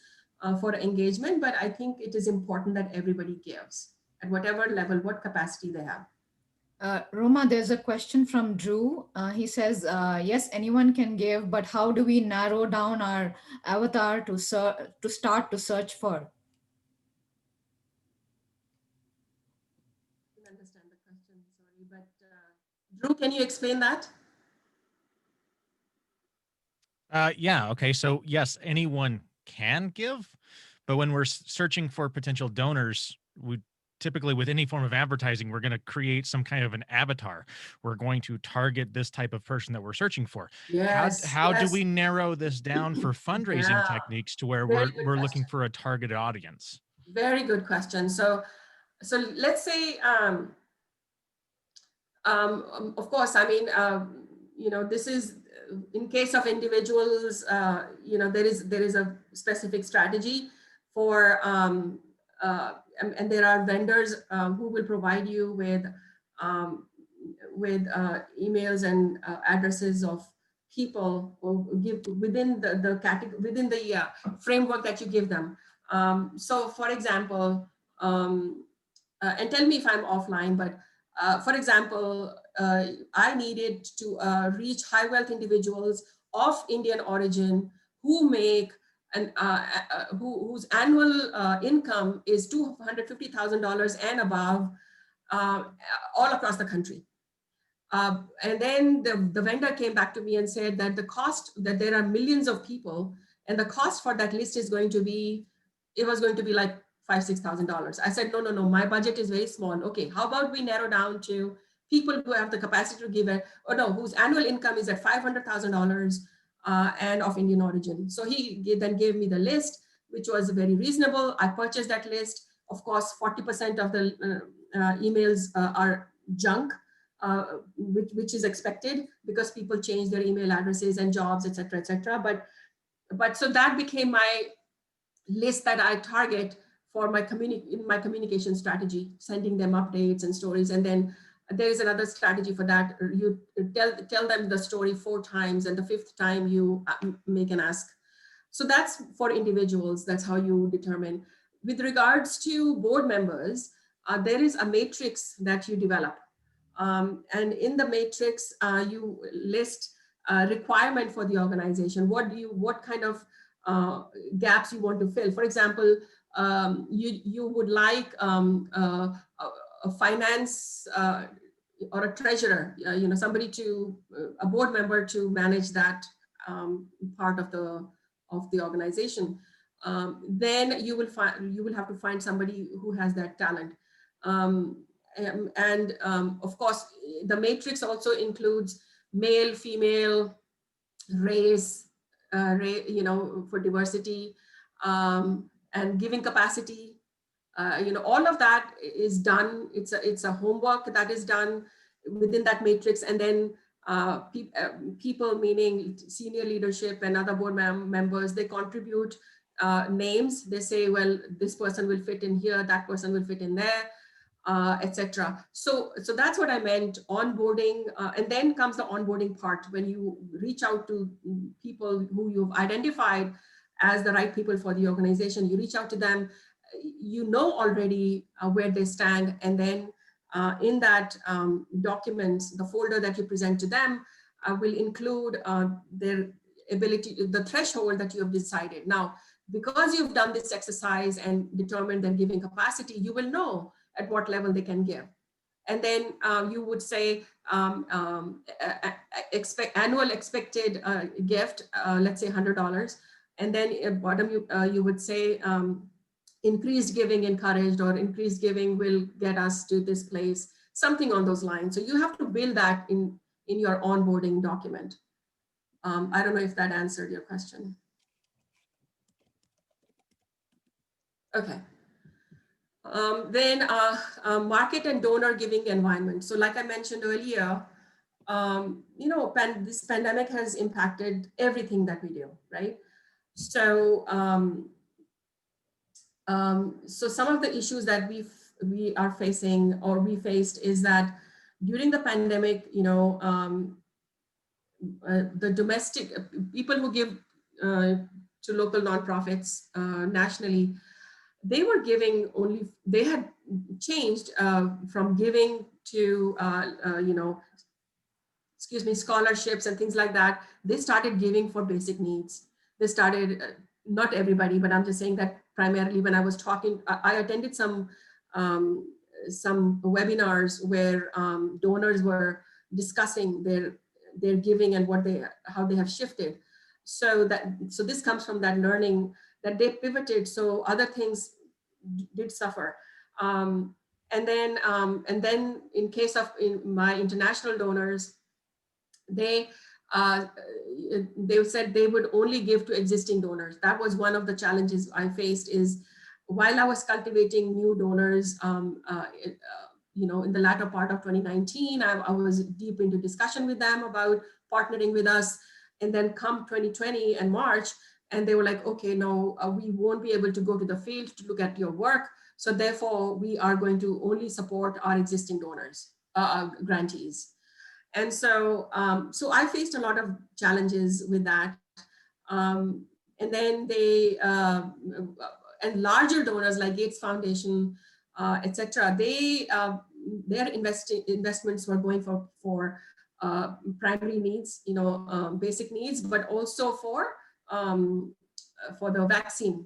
for engagement. But I think it is important that everybody gives at whatever level, what capacity they have. Roma, there's a question from Drew. He says, yes, anyone can give, but how do we narrow down our avatar to start to search for? I didn't understand the question, sorry, but Drew, can you explain that? Yeah, okay. So yes, anyone can give, but when we're searching for potential donors, we typically, with any form of advertising, we're going to create some kind of an avatar. We're going to target this type of person that we're searching for. Yes. How do we narrow this down for fundraising techniques to where we're looking for a targeted audience? Very good question. So So let's say, of course, I mean, this is in case of individuals, there is a specific strategy for, and there are vendors who will provide you with emails and addresses of people who give within the category, within the framework that you give them. So for example, and tell me if I'm offline, but for example, I needed to reach high wealth individuals of Indian origin who make whose annual income is $250,000 and above, all across the country. And then the vendor came back to me and said that the cost, that there are millions of people, and the cost for that list is going to be, it was going to be like $5,000-6,000. I said, no, my budget is very small. Okay, how about we narrow down to people who have the capacity to give it, or no, whose annual income is at $500,000 and of Indian origin. So he then gave me the list, which was very reasonable. I purchased that list. Of course, 40% of the emails are junk. Which is expected because people change their email addresses and jobs, etc., etc. But so that became my list that I target for my communication strategy, sending them updates and stories. And then there is another strategy for that. You tell them the story 4 times, and the 5th time you make an ask. So that's for individuals. That's how you determine. With regards to board members, there is a matrix that you develop. And in the matrix, you list requirement for the organization. What kind of gaps you want to fill? For example, you would like a finance or a treasurer, somebody to a board member to manage that part of the organization. Then you will have to find somebody who has that talent. Of course, the matrix also includes male, female, race, for diversity, and giving capacity. All of that is done. It's a homework that is done within that matrix, and then people, meaning senior leadership and other board members, they contribute names. They say, well, this person will fit in here, that person will fit in there. Etc. So that's what I meant, onboarding, and then comes the onboarding part. When you reach out to people who you've identified as the right people for the organization, you reach out to them, you know already where they stand, and then in that documents, the folder that you present to them will include their ability, the threshold that you have decided. Now, because you've done this exercise and determined their giving capacity, you will know at what level they can give. And then you would say annual expected gift, let's say $100. And then at bottom, you would say increased giving encouraged, or increased giving will get us to this place, something on those lines. So you have to build that in your onboarding document. I don't know if that answered your question. Okay. Then market and donor giving environment. So like I mentioned earlier, this pandemic has impacted everything that we do, right? So, so some of the issues that we are facing, or we faced, is that during the pandemic, the domestic people who give to local nonprofits nationally, they were giving only, they had changed from giving to, scholarships and things like that. They started giving for basic needs. They started, not everybody, but I'm just saying that primarily when I was talking, I attended some webinars where donors were discussing their giving and how they have shifted. So this comes from that learning that they pivoted. So other things did suffer. And then in case of my international donors, they said they would only give to existing donors. That was one of the challenges I faced, is while I was cultivating new donors, in the latter part of 2019, I was deep into discussion with them about partnering with us. And then come 2020 and March, and they were like, okay, no, we won't be able to go to the field to look at your work. So therefore, we are going to only support our existing donors, grantees. And so, so I faced a lot of challenges with that. And then and larger donors like Gates Foundation, etc. Their investments were going for primary needs, basic needs, but also for the vaccine,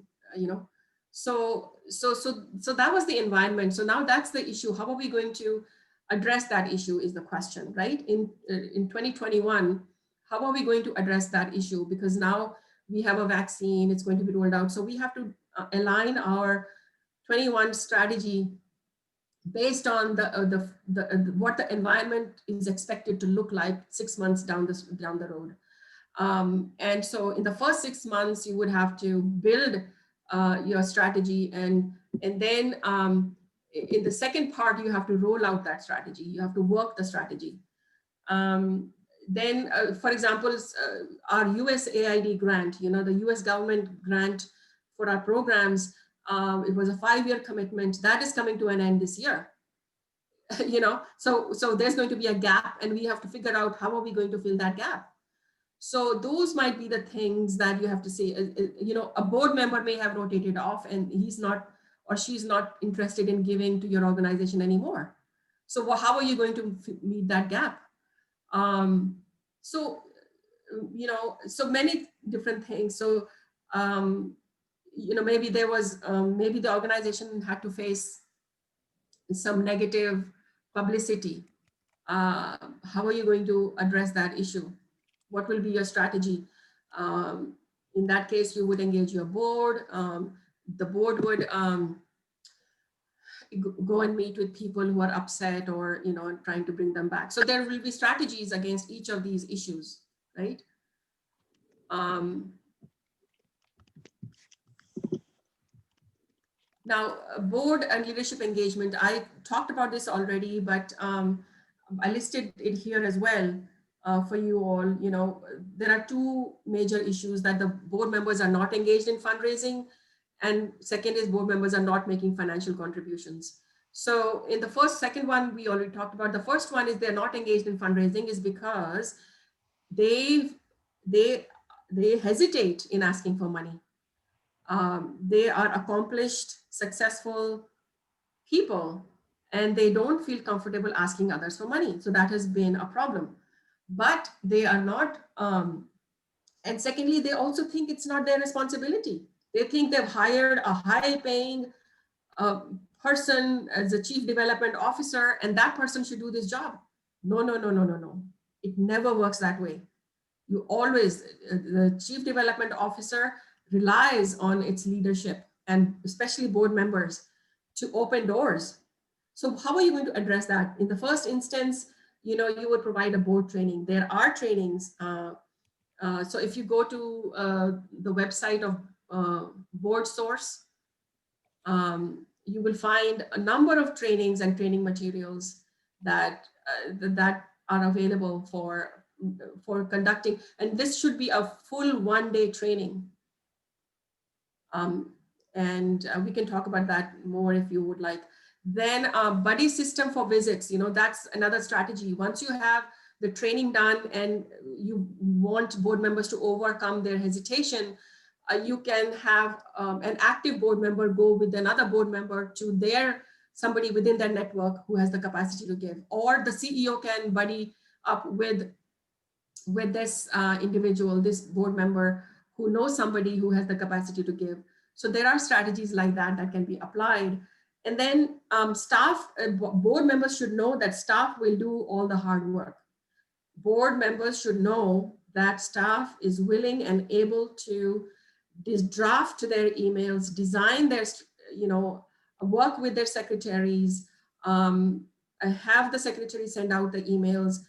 So that was the environment. So now that's the issue. How are we going to address that issue is the question, right? In 2021, how are we going to address that issue? Because now we have a vaccine, it's going to be rolled out. So we have to align our 21 strategy based on what the environment is expected to look like 6 months down the road. And so in the first 6 months, you would have to build your strategy, and then in the second part, you have to roll out that strategy. You have to work the strategy. Then, for example, our USAID grant, the US government grant for our programs, it was a 5-year commitment that is coming to an end this year. So there's going to be a gap, and we have to figure out how are we going to fill that gap. So those might be the things that you have to say. A board member may have rotated off, and he's not or she's not interested in giving to your organization anymore. So how are you going to meet that gap? So many different things. So, maybe there was, maybe the organization had to face some negative publicity. How are you going to address that issue? What will be your strategy? In that case, you would engage your board. The board would go and meet with people who are upset or, trying to bring them back. So there will be strategies against each of these issues, right? Now, board and leadership engagement, I talked about this already, but I listed it here as well for you all. There are two major issues: that the board members are not engaged in fundraising, and second is board members are not making financial contributions. So in the second one, we already talked about. The first one is they're not engaged in fundraising is because they hesitate in asking for money. They are accomplished, successful people, and they don't feel comfortable asking others for money. So that has been a problem. But they are not, and secondly, they also think it's not their responsibility. They think they've hired a high-paying person as a chief development officer, and that person should do this job. No. It never works that way. You always, the chief development officer relies on its leadership, and especially board members, to open doors. So how are you going to address that? In the first instance, you would provide a board training. There are trainings. So if you go to the website of Board Source, you will find a number of trainings and training materials that are available for conducting, and this should be a full one-day training. And we can talk about that more if you would like. Then buddy system for visits, that's another strategy. Once you have the training done and you want board members to overcome their hesitation, you can have an active board member go with another board member to somebody within their network who has the capacity to give, or the CEO can buddy up with this individual, this board member who knows somebody who has the capacity to give. So there are strategies like that can be applied. And then board members should know that staff will do all the hard work. Board members should know that staff is willing and able to draft their emails, design their, work with their secretaries, have the secretary send out the emails,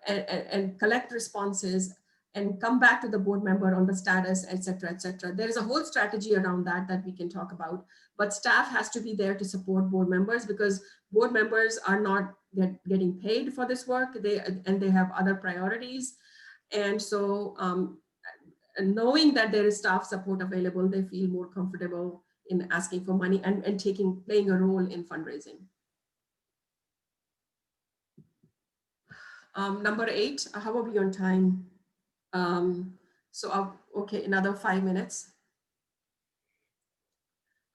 and collect responses. and come back to the board member on the status, et cetera, et cetera. There is a whole strategy around that we can talk about, but staff has to be there to support board members because board members are not getting paid for this work. They have other priorities. And so knowing that there is staff support available, they feel more comfortable in asking for money and playing a role in fundraising. Number 8, how are we on time? Okay, another 5 minutes.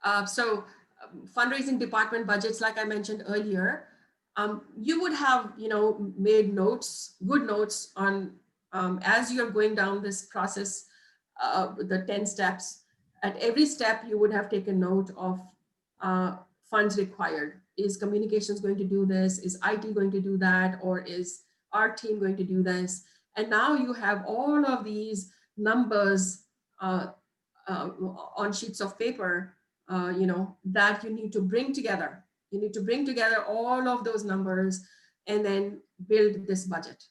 Fundraising department budgets, like I mentioned earlier, you would have, made notes, good notes on as you're going down this process, the 10 steps. At every step, you would have taken note of funds required. Is communications going to do this? Is IT going to do that? Or is our team going to do this? And now you have all of these numbers on sheets of paper, that you need to bring together. You need to bring together all of those numbers and then build this budget.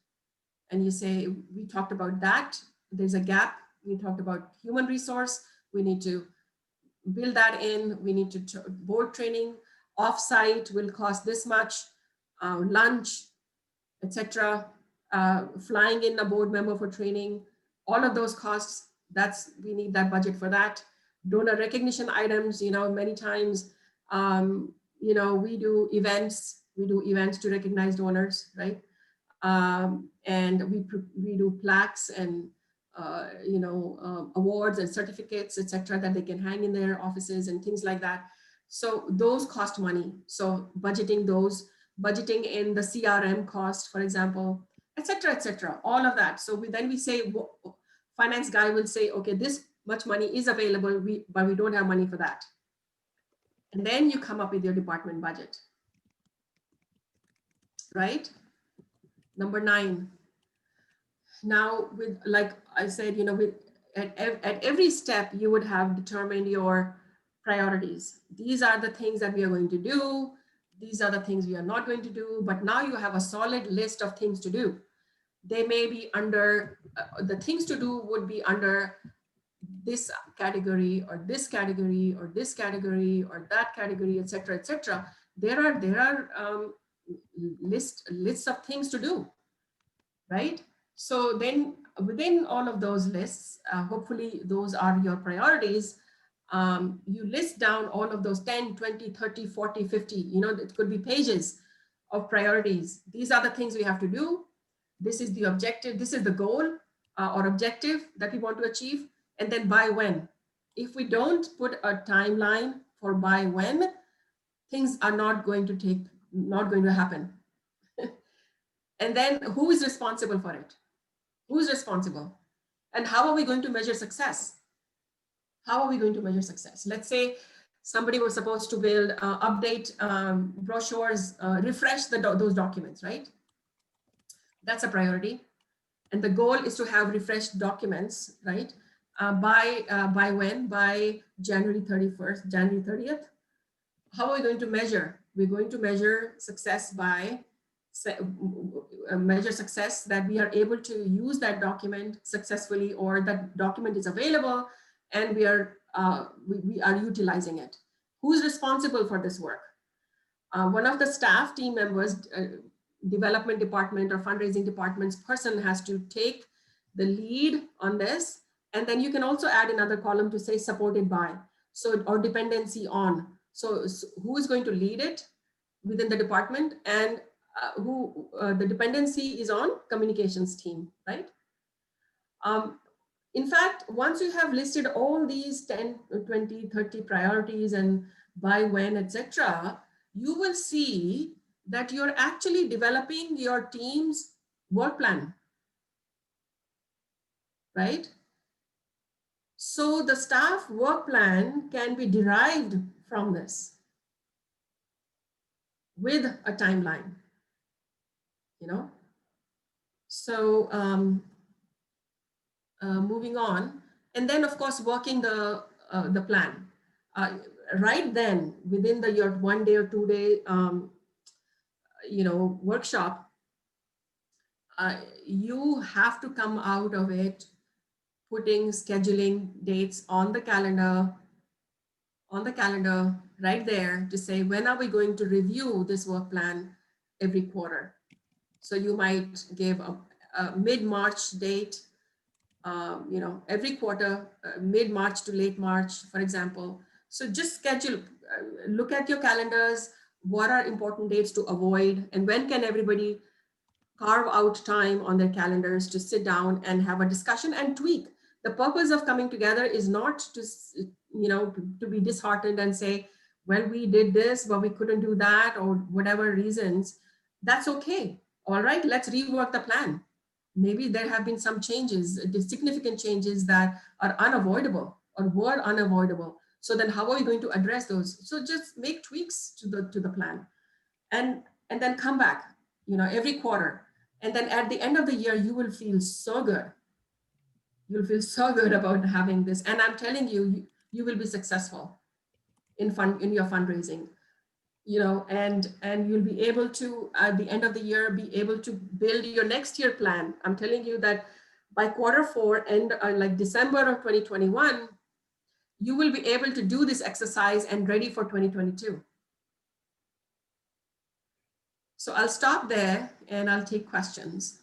And you say, we talked about that. There's a gap. We talked about human resource. We need to build that in. We need to board training, offsite will cost this much, lunch, etc. Flying in a board member for training, all of those costs, we need that budget for that. Donor recognition items, many times, we do events to recognize donors, right? And we do plaques and awards and certificates, etc., that they can hang in their offices and things like that. So those cost money. So budgeting in the CRM cost, for example, etc., all of that. So then we say, finance guy will say, okay, this much money is available, but we don't have money for that. And then you come up with your department budget, right? Number 9. Now, like I said, at every step, you would have determined your priorities. These are the things that we are going to do. These are the things we are not going to do. But now you have a solid list of things to do. They may be under, the things to do would be under this category or this category or this category or that category, etc., etc. There are lists of things to do, right? So then within all of those lists, hopefully those are your priorities. You list down all of those 10, 20, 30, 40, 50, it could be pages of priorities. These are the things we have to do. This is the objective. This is the goal or objective that we want to achieve. And then by when. If we don't put a timeline for by when, things are not going to happen. And then who is responsible for it? Who's responsible? And how are we going to measure success? How are we going to measure success? Let's say somebody was supposed to build, update brochures, refresh those documents, right? That's a priority. And the goal is to have refreshed documents, right? By when? By January 31st, January 30th. How are we going to measure? We're going to measure success by measure success that we are able to use that document successfully, or that document is available and we are utilizing it. Who's responsible for this work? One of the staff team members, development department or fundraising department's person has to take the lead on this. And then you can also add another column to say supported by, or dependency on. So who is going to lead it within the department, and the dependency is on communications team, right? In fact, once you have listed all these 10, 20, 30 priorities and by when, etc., you will see that you're actually developing your team's work plan, right? So the staff work plan can be derived from this with a timeline, So moving on, and then of course working the plan. Right then, within your 1 day or 2 day, workshop, you have to come out of it putting scheduling dates on the calendar right there to say, when are we going to review this work plan every quarter? So you might give a mid-March date, every quarter, mid-March to late March, for example. So just schedule, look at your calendars, what are important dates to avoid, and when can everybody carve out time on their calendars to sit down and have a discussion and tweak. The purpose of coming together is not to, to be disheartened and say, well, we did this, but we couldn't do that, or whatever reasons. That's okay. All right, let's rework the plan. Maybe there have been some changes, significant changes that are unavoidable or were unavoidable. So then how are we going to address those? So just make tweaks to the plan and then come back, every quarter. And then at the end of the year, you will feel so good. You'll feel so good about having this. And I'm telling you, you will be successful in your fundraising, and you'll be able to, at the end of the year, be able to build your next year plan. I'm telling you that by Q4 and like December of 2021, you will be able to do this exercise and ready for 2022. So I'll stop there and I'll take questions.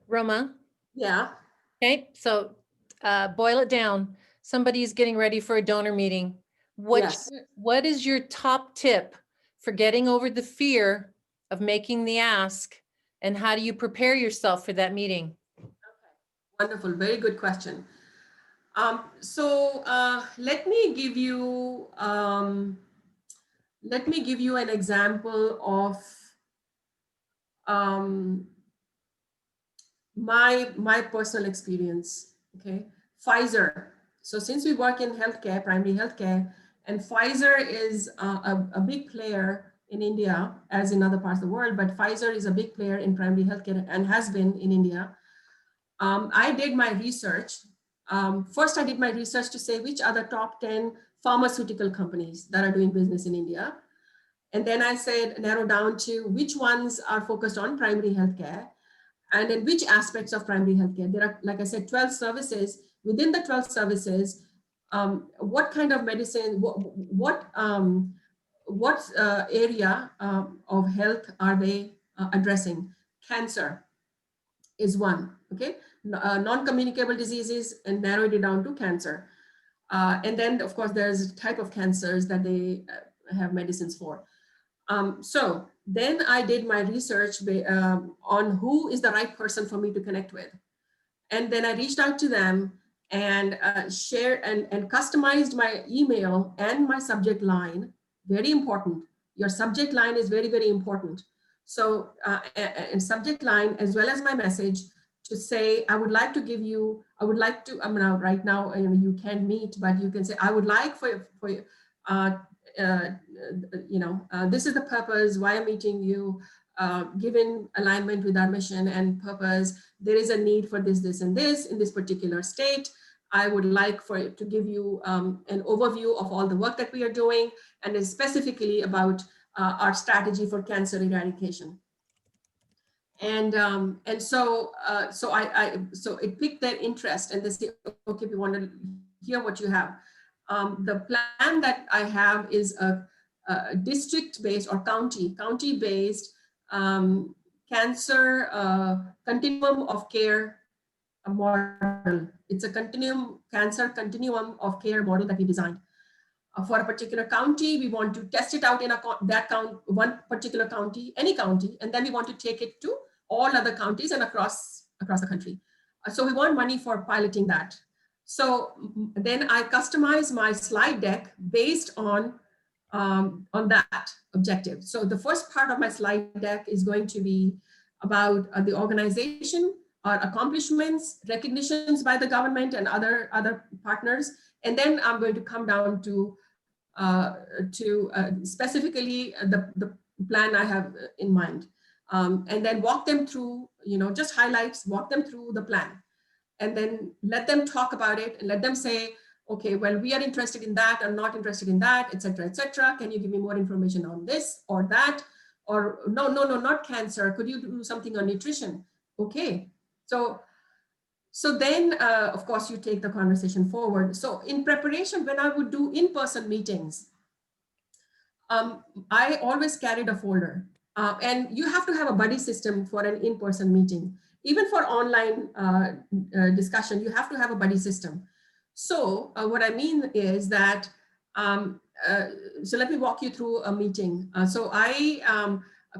Roma. Yeah. Okay, so boil it down. Somebody's getting ready for a donor meeting. What is your top tip for getting over the fear of making the ask, and how do you prepare yourself for that meeting? Okay. Wonderful, very good question. So let me give you an example of my personal experience. Okay, Pfizer. So since we work in healthcare, primary healthcare, and Pfizer is a big player in India, as in other parts of the world, but Pfizer is a big player in primary healthcare and has been in India. I did my research. First, I did my research to say which are the top 10 pharmaceutical companies that are doing business in India. And then I said, narrow down to which ones are focused on primary healthcare and in which aspects of primary healthcare. There are, like I said, 12 services. Within the 12 services, what kind of medicine, what area of health are they addressing? Cancer is one, okay? Non-communicable diseases, and narrowed it down to cancer. And then, of course, there's a type of cancers that they have medicines for. So then I did my research on who is the right person for me to connect with. And then I reached out to them and shared and customized my email and my subject line. Very important. Your subject line is very, very important. So and subject line, as well as my message, to say, I would like to give you, I would like to, I'm now right now, you can't meet, but you can say, I would like for this is the purpose why I'm meeting you, given alignment with our mission and purpose, there is a need for this, this, and this in this particular state. I would like for it to give you an overview of all the work that we are doing, and then specifically about our strategy for cancer eradication. And so it piqued their interest, and they say, okay, we want to hear what you have. The plan that I have is a district-based or county-based cancer continuum of care model. It's a cancer continuum of care model that we designed. For a particular county, we want to test it out in one particular county, any county, and then we want to take it to all other counties and across the country. So we want money for piloting that. So then I customize my slide deck based on that objective. So the first part of my slide deck is going to be about the organization, our accomplishments, recognitions by the government and other partners. And then I'm going to come down to specifically the plan I have in mind. And then walk them through, just highlights, walk them through the plan. and then let them talk about it and let them say, okay, well, we are interested in that, I'm not interested in that, etc., etc. Can you give me more information on this or that? Or no, not cancer. Could you do something on nutrition? Okay. So then, of course, you take the conversation forward. So in preparation, when I would do in-person meetings, I always carried a folder. And you have to have a buddy system for an in-person meeting. Even for online discussion, you have to have a buddy system. So what I mean is that, so let me walk you through a meeting. So I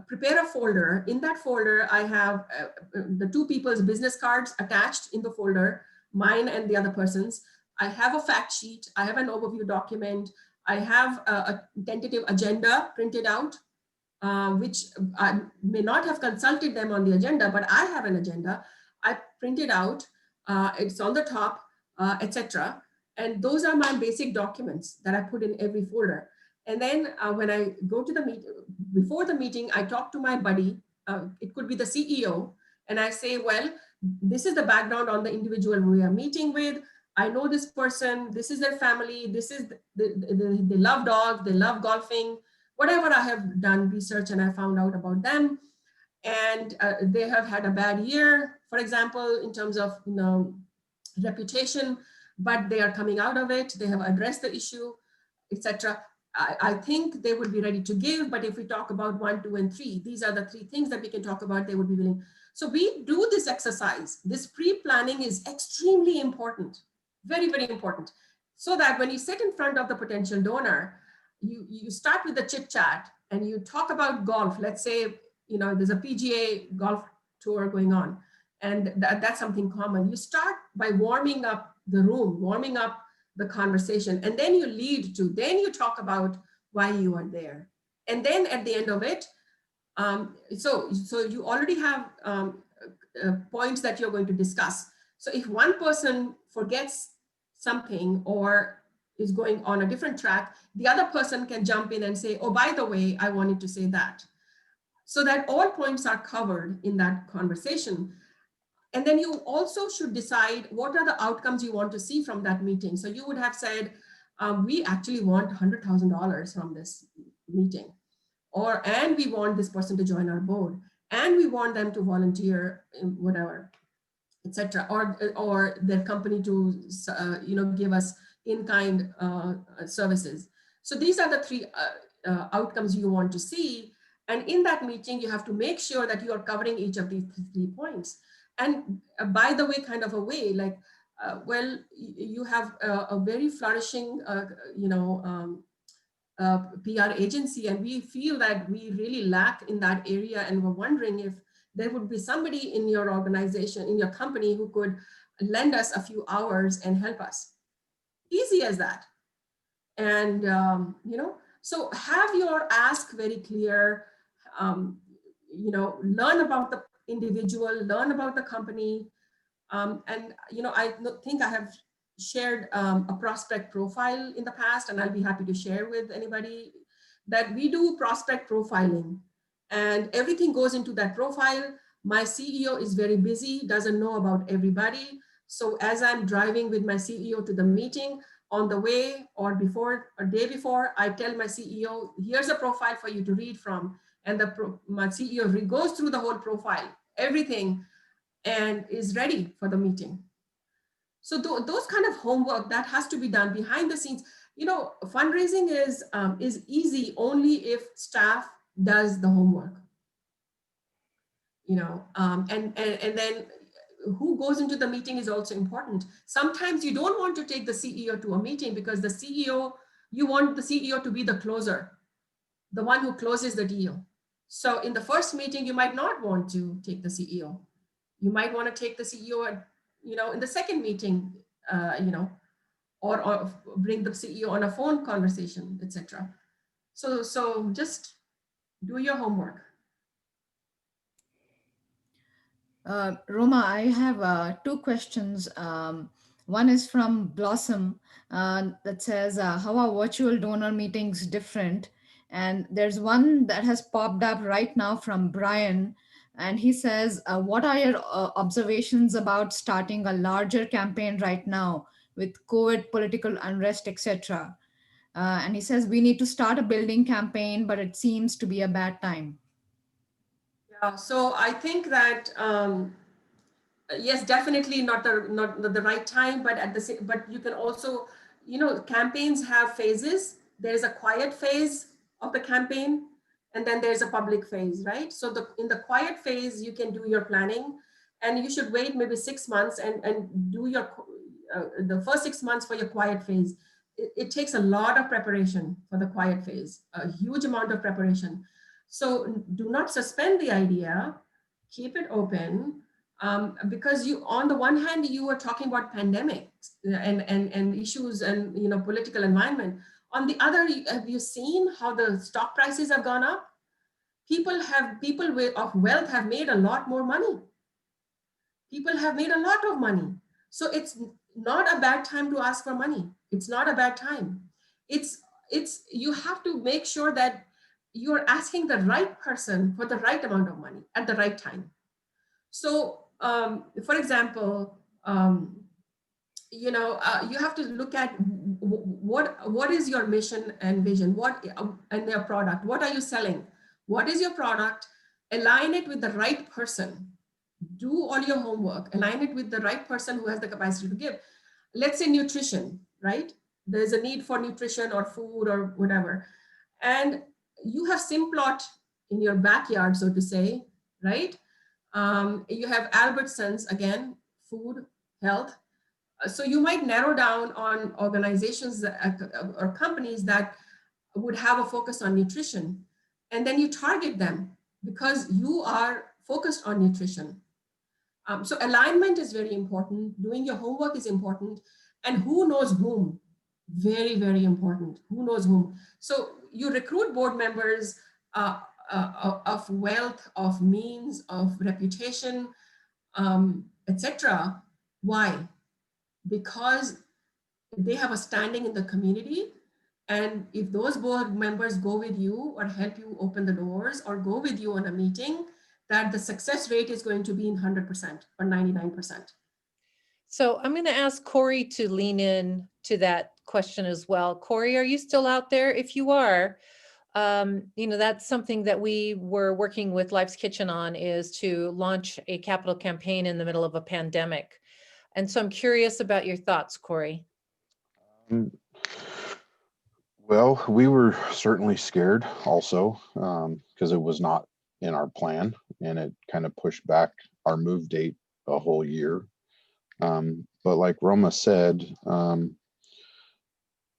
prepare a folder. In that folder, I have the two people's business cards attached in the folder, mine and the other person's. I have a fact sheet. I have an overview document. I have a tentative agenda printed out, which I may not have consulted them on the agenda, but I have an agenda. I print it out. It's on the top, etc. And those are my basic documents that I put in every folder. And then when I go to the meeting, before the meeting, I talk to my buddy. It could be the CEO. And I say, well, this is the background on the individual we are meeting with. I know this person, this is their family, this is, they love dogs, they love golfing, whatever I have done research and I found out about them. And they have had a bad year, for example, in terms of reputation, but they are coming out of it. They have addressed the issue, etc. I think they would be ready to give, but if we talk about 1, 2, and 3, these are the 3 things that we can talk about, they would be willing. So we do this exercise. This pre-planning is extremely important, very, very important. So that when you sit in front of the potential donor, you start with the chit chat and you talk about golf. Let's say, there's a PGA golf tour going on, and that's something common. You start by warming up the room, warming up the conversation, and then then you talk about why you are there. And then at the end of it, so you already have points that you're going to discuss. So if one person forgets something or is going on a different track, the other person can jump in and say, oh, by the way, I wanted to say that. So that all points are covered in that conversation. And then you also should decide what are the outcomes you want to see from that meeting. So you would have said, we actually want $100,000 from this meeting, and we want this person to join our board, and we want them to volunteer in whatever, etc. Or their company to give us in-kind services. So these are the 3 outcomes you want to see. And in that meeting, you have to make sure that you are covering each of these 3 points. And by the way, kind of a way, like, well, you have a very flourishing, PR agency, and we feel that we really lack in that area. And we're wondering if there would be somebody in your organization, in your company, who could lend us a few hours and help us. Easy as that. And, so have your ask very clear, learn about the individual, learn about the company. And, I think I have shared a prospect profile in the past, and I'll be happy to share with anybody that we do prospect profiling, and everything goes into that profile. My CEO is very busy, doesn't know about everybody. So as I'm driving with my CEO to the meeting, on the way or before, a day before, I tell my CEO, here's a profile for you to read from. And my CEO goes through the whole profile, everything, and is ready for the meeting. So those kind of homework that has to be done behind the scenes. Fundraising is easy only if staff does the homework. And then who goes into the meeting is also important. Sometimes you don't want to take the CEO to a meeting because you want the CEO to be the closer, the one who closes the deal. So in the first meeting, you might not want to take the CEO. You might want to take the CEO, in the second meeting, or bring the CEO on a phone conversation, etc. So just do your homework. Roma, I have 2 questions. One is from Blossom that says, how are virtual donor meetings different? And there's one that has popped up right now from Brian And he says, what are your observations about starting a larger campaign right now with COVID, political unrest, etc.? And he says, we need to start a building campaign, but it seems to be a bad time. Yeah, so I think that yes, definitely not the right time, but but you can also, campaigns have phases. There is a quiet phase of the campaign, and then there's a public phase, right? So in the quiet phase, you can do your planning, and you should wait maybe 6 months and do your the first 6 months for your quiet phase. It takes a lot of preparation for the quiet phase, a huge amount of preparation. So do not suspend the idea, keep it open, because on the one hand, you were talking about pandemics and issues and political environment. On the other, have you seen how the stock prices have gone up? People of wealth have made a lot more money. People have made a lot of money. So it's not a bad time to ask for money. It's not a bad time. It's you have to make sure that you're asking the right person for the right amount of money at the right time. So, for example, you have to look at what is your mission and vision, and their product. What are you selling? What is your product? Align it with the right person. Do all your homework. Align it with the right person who has the capacity to give. Let's say nutrition, right? There's a need for nutrition or food or whatever, and you have Simplot in your backyard, so to say, right? You have Albertsons, again, food, health. So you might narrow down on organizations or companies that would have a focus on nutrition. And then you target them because you are focused on nutrition. So alignment is very important. Doing your homework is important. And who knows whom? Very, very important. Who knows whom? So you recruit board members of wealth, of means, of reputation, etc. Why? Because they have a standing in the community. And if those board members go with you or help you open the doors or go with you on a meeting, that the success rate is going to be in 100% or 99%. So I'm going to ask Corey to lean in to that question as well. Corey, are you still out there? If you are, that's something that we were working with Life's Kitchen on, is to launch a capital campaign in the middle of a pandemic. And so I'm curious about your thoughts, Corey. Well, we were certainly scared also because it was not in our plan, and it kind of pushed back our move date a whole year. But like Roma said,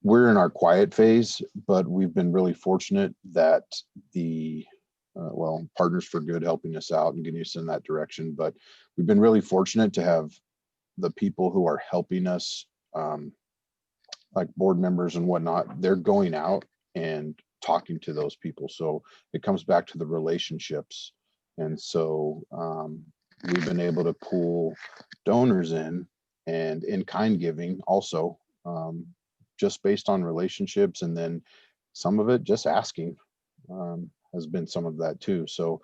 we're in our quiet phase, but we've been really fortunate that the Partners for Good helping us out and getting us in that direction. But we've been really fortunate to have the people who are helping us, like board members and whatnot, they're going out and talking to those people. So it comes back to the relationships. And so we've been able to pull donors in and in-kind giving also, just based on relationships. And then some of it just asking has been some of that too. So,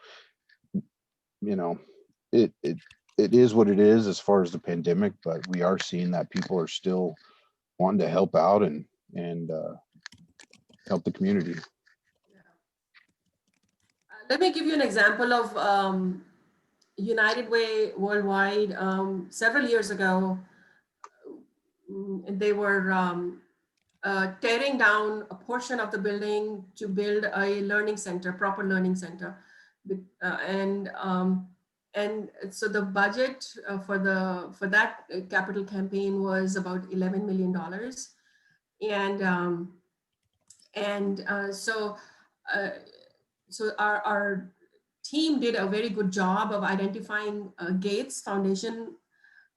it is what it is as far as the pandemic, but we are seeing that people are still wanting to help out and help the community. Let me give you an example of United Way Worldwide. Several years ago, they were tearing down a portion of the building to build a learning center, proper learning center. And so the budget for that capital campaign was about $11 million. So our team did a very good job of identifying Gates Foundation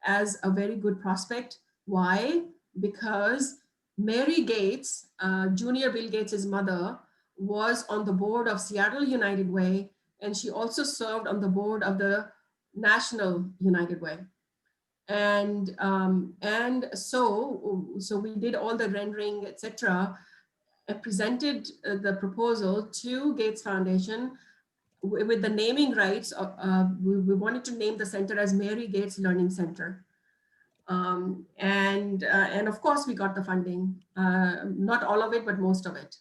as a very good prospect. Why? Because Mary Gates, Junior Bill Gates' mother, was on the board of Seattle United Way, and she also served on the board of the National United Way. And so we did all the rendering, etc., and presented the proposal to Gates Foundation. with the naming rights, we wanted to name the center as Mary Gates Learning Center. And of course, we got the funding, not all of it, but most of it.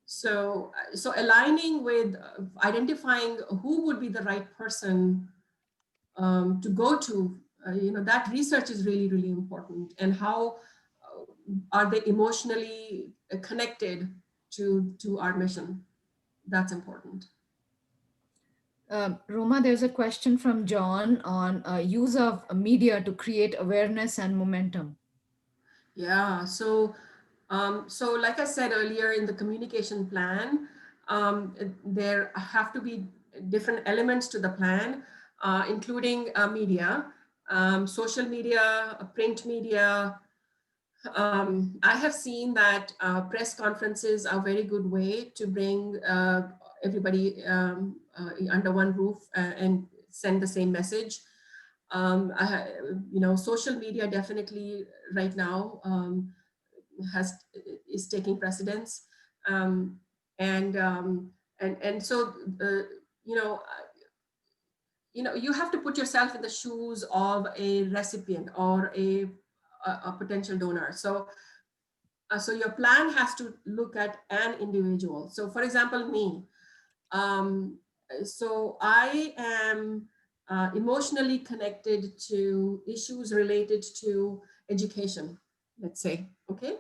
So aligning with identifying who would be the right person to go to, that research is really, really important. And how are they emotionally connected to our mission? That's important. Roma, there's a question from John on use of media to create awareness and momentum. Yeah, so like I said earlier, in the communication plan, there have to be different elements to the plan, including media, social media, print media. I have seen that press conferences are a very good way to bring everybody under one roof and send the same message. Social media definitely right now is taking precedence, and so you have to put yourself in the shoes of a recipient or a potential donor. So your plan has to look at an individual. So for example, me, so I am emotionally connected to issues related to education, let's say, okay?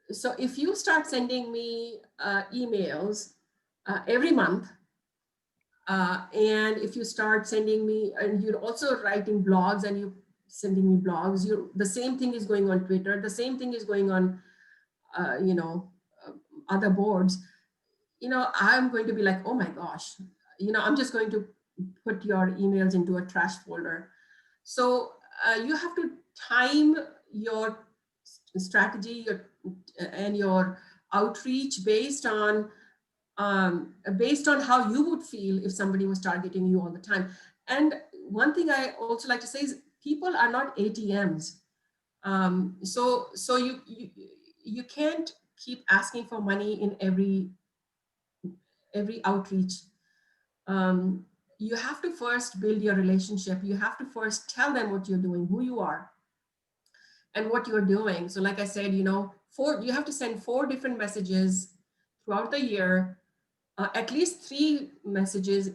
So if you start sending me emails every month, and if you start sending me, and you're also writing blogs and you sending me blogs, the same thing is going on Twitter, the same thing is going on, other boards, I'm going to be like, oh my gosh, I'm just going to put your emails into a trash folder. So you have to time your strategy and your outreach based on how you would feel if somebody was targeting you all the time. And one thing I also like to say is people are not ATMs. So you can't keep asking for money in every outreach. You have to first build your relationship. You have to first tell them what you're doing, who you are, and what you're doing. So like I said, you have to send 4 different messages throughout the year, at least 3 messages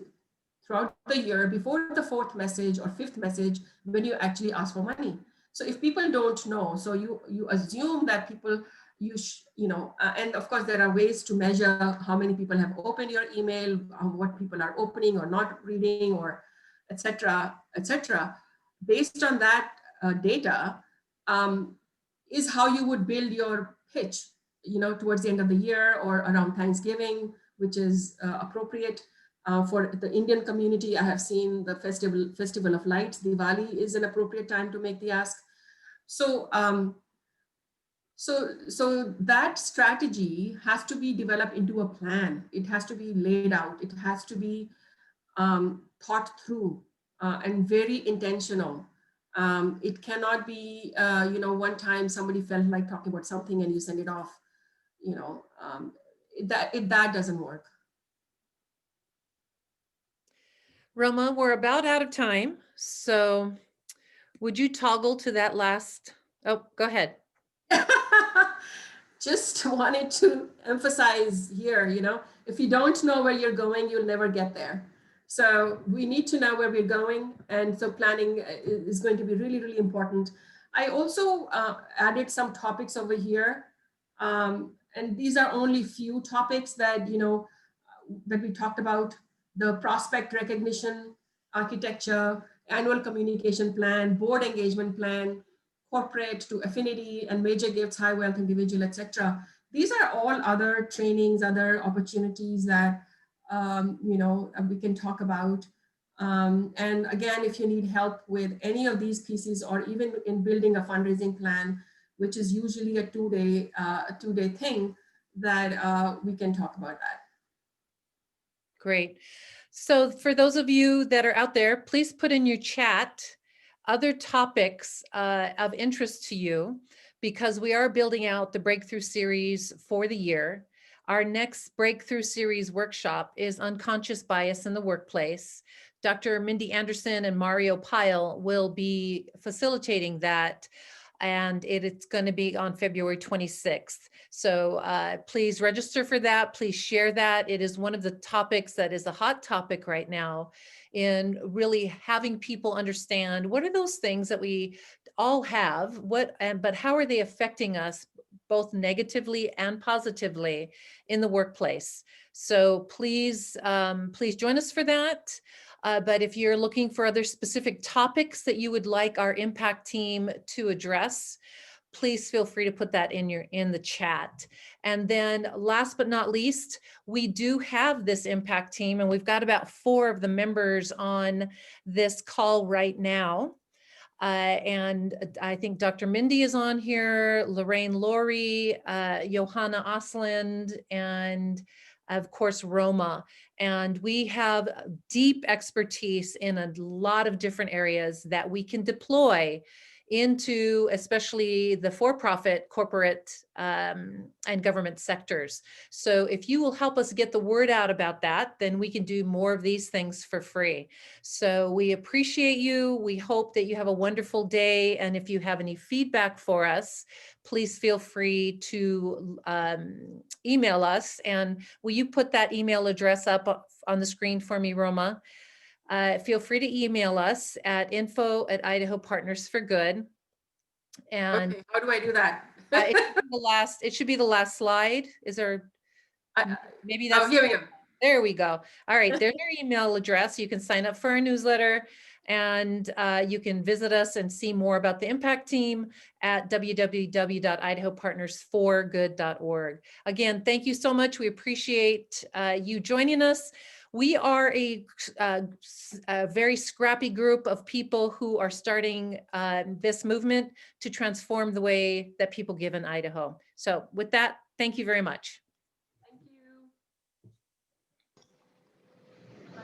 throughout the year before the 4th message or 5th message when you actually ask for money. So if people don't know, so you assume that people, and of course there are ways to measure how many people have opened your email, what people are opening or not reading, or etc. Based on that data, is how you would build your pitch, towards the end of the year or around Thanksgiving, which is appropriate. For the Indian community, I have seen the Festival of Lights, Diwali is an appropriate time to make the ask. So, so that strategy has to be developed into a plan. It has to be laid out. It has to be thought through and very intentional. It cannot be, one time somebody felt like talking about something and you send it off. That doesn't work. Roma, we're about out of time. So would you toggle to that last? Oh, go ahead. Just wanted to emphasize here, if you don't know where you're going, you'll never get there. So we need to know where we're going. And so planning is going to be really, really important. I also added some topics over here. And these are only few topics that, that we talked about: the prospect recognition architecture, annual communication plan, board engagement plan, corporate to affinity and major gifts, high wealth individual, etc. These are all other trainings, other opportunities that we can talk about. And again, if you need help with any of these pieces, or even in building a fundraising plan, which is usually a two-day thing, that we can talk about that. Great. So for those of you that are out there, please put in your chat other topics of interest to you. because we are building out the Breakthrough Series for the year. Our next Breakthrough Series workshop is Unconscious Bias in the Workplace. Dr. Mindy Anderson and Mario Pyle will be facilitating that, and it's going to be on February 26th. So please register for that. Please share that. It is one of the topics that is a hot topic right now in really having people understand what are those things that we all have, but how are they affecting us both negatively and positively in the workplace. So please, please join us for that. But if you're looking for other specific topics that you would like our impact team to address, please feel free to put that in the chat. And then last but not least, we do have this impact team, and we've got about 4 of the members on this call right now. And I think Dr. Mindy is on here, Lorraine Laurie, Johanna Osland, and of course, Roma. And we have deep expertise in a lot of different areas that we can deploy into especially the for-profit, corporate, and government sectors. So if you will help us get the word out about that, then we can do more of these things for free. So we appreciate you. We hope that you have a wonderful day. And if you have any feedback for us, please feel free to email us. And will you put that email address up on the screen for me, Roma? Feel free to email us at info@Idaho Partners for Good. And okay, how do I do that? it should be the last slide. Is there, maybe that's, oh, here we go. There we go. All right, there's our email address. You can sign up for our newsletter, and you can visit us and see more about the impact team at www.idahopartnersforgood.org. Again, thank you so much. We appreciate you joining us. We are a very scrappy group of people who are starting this movement to transform the way that people give in Idaho. So with that, thank you very much.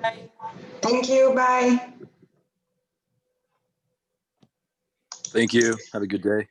Bye. Thank you. Bye. Thank you. Have a good day.